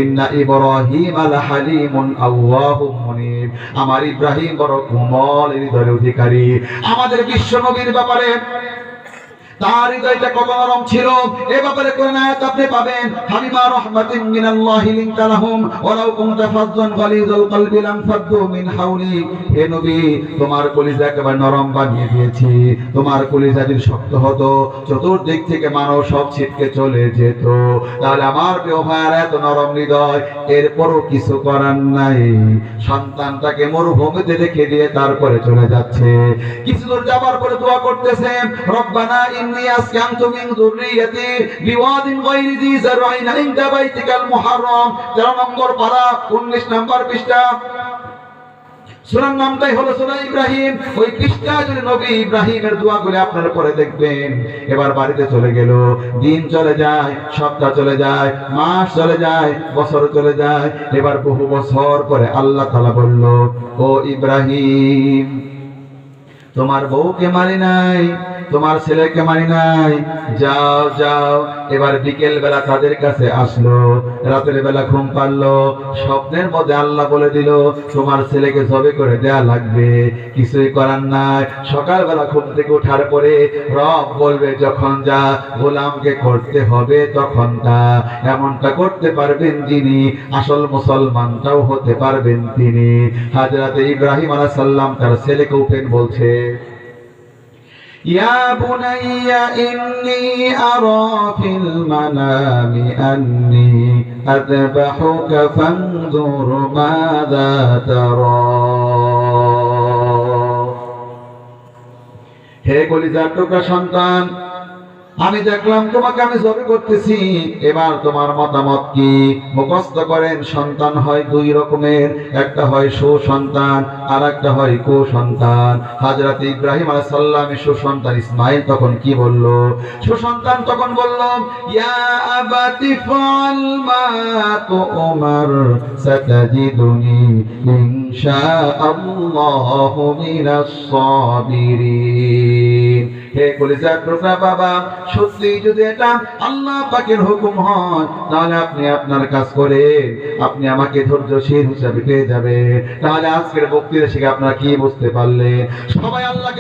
ইন্না ইব্রাহিম আলা হালিমুন আওয়াহুম মুনিব। আমার ইব্রাহিম বড় কোমল হৃদয়ের অধিকারী। আমাদের বিশ্ব নবীর ব্যাপারে তার হৃদয়টা কত নরম ছিল, এ ব্যাপারে কোন আয়াত আপনি পাবেন, হাবিবা রাহমাতিন মিনাল্লাহি লিনতা লাহুম ওয়ালাউ কুনতা ফাযযান গালিযাল কলবি লাম ফাদ্দু মিন হাওলি। হে নবী, তোমার কলিজা একেবারে নরম বানিয়ে দিয়েছি। তোমার কলিজা যদি শক্ত হতো, চতুর্দিক থেকে মানব সব ছিটকে চলে যেত। তাহলে আমার প্রিয় ভাইয়ের এত নরম হৃদয়, এরপরও কিছু করার নাই। সন্তানটাকে মরুভূমিতে রেখে দিয়ে তারপরে চলে যাচ্ছে। কিছু দূর যাবার পরে দোয়া করতেছে, রব্বানা ইন্নী আসকানতু মিন যুররিয়াতি বিওয়াদিন গায়রি যি যার'ইন ইনদা বাইতিকাল মুহাররম। 13 নম্বর পারা, 19 নম্বর পৃষ্ঠা। সূরার নামটাই হলো সূরা ইব্রাহিম। ওই পৃষ্ঠা যদি নবী ইব্রাহিমের দোয়াগুলো আপনারা পড়ে দেখবেন। এবার বাড়িতে চলে গেল, দিন চলে যায়, সপ্তাহ চলে যায়, মাস চলে যায়, বছর চলে যায়। এবার বহু বছর পরে আল্লাহ তাআলা বলল, ও ইব্রাহিম, তোমার বউকে মারি নাই, তোমার ছেলেকে মারি নাই, যাও যাও। এবার বিকেল বেলা তাদের কাছে আসলো, রাতের বেলা ঘুম পারলো, স্বপ্নের মধ্যে আল্লাহ বলে দিল, তোমার ছেলেকে জবে করে দেয়া লাগবে। কিছুই করার নাই। সকাল বেলা ঘুম থেকে ওঠার পরে রব বলবে, যখন যা গোলামকে করতে হবে তখন তা। এমনটা করতে পারবেন যিনি, আসল মুসলমানটাও হতে পারবেন তিনি। হযরতে ইব্রাহিম আলাইহিস সালাম তার ছেলেকে ওপেন বলছে, ইয়া বুনাইয়া ইন্নী আরা ফিল মানামি আন্নী আযবাহুকা ফানজুর মাযা তারা। হে কলিজার টুকরা সন্তান, আমি দেখলাম তোমাকে আমি জবে করতেছি, এবার তোমার মতামত কি? মুখস্থ করেন, সন্তান হয় দুই রকমের, একটা হয় সুসন্তান আর একটা হয় কুসন্তান। হযরত ইব্রাহিম আলাইহিস সালামের সুসন্তান ইসমাঈল তখন কি বলল? সুসন্তান তখন বলল, ইয়া আবাতি ফাল মা তুমার সাতাজিদুনি ইনশাআল্লাহু মিনাস সাবিরিন। হে কলিজার টুকরা বাবা, সত্যি যদি এটা আল্লাহ পাকের হুকুম হয়, তাহলে আপনি আপনার কাজ করে আপনি আমাকে ধৈর্যশীল হিসাবে পেয়ে যাবে। তাহলে আজকের বক্তৃতা থেকে আপনারা কি বুঝতে পারলেন? সবাই আল্লাহকে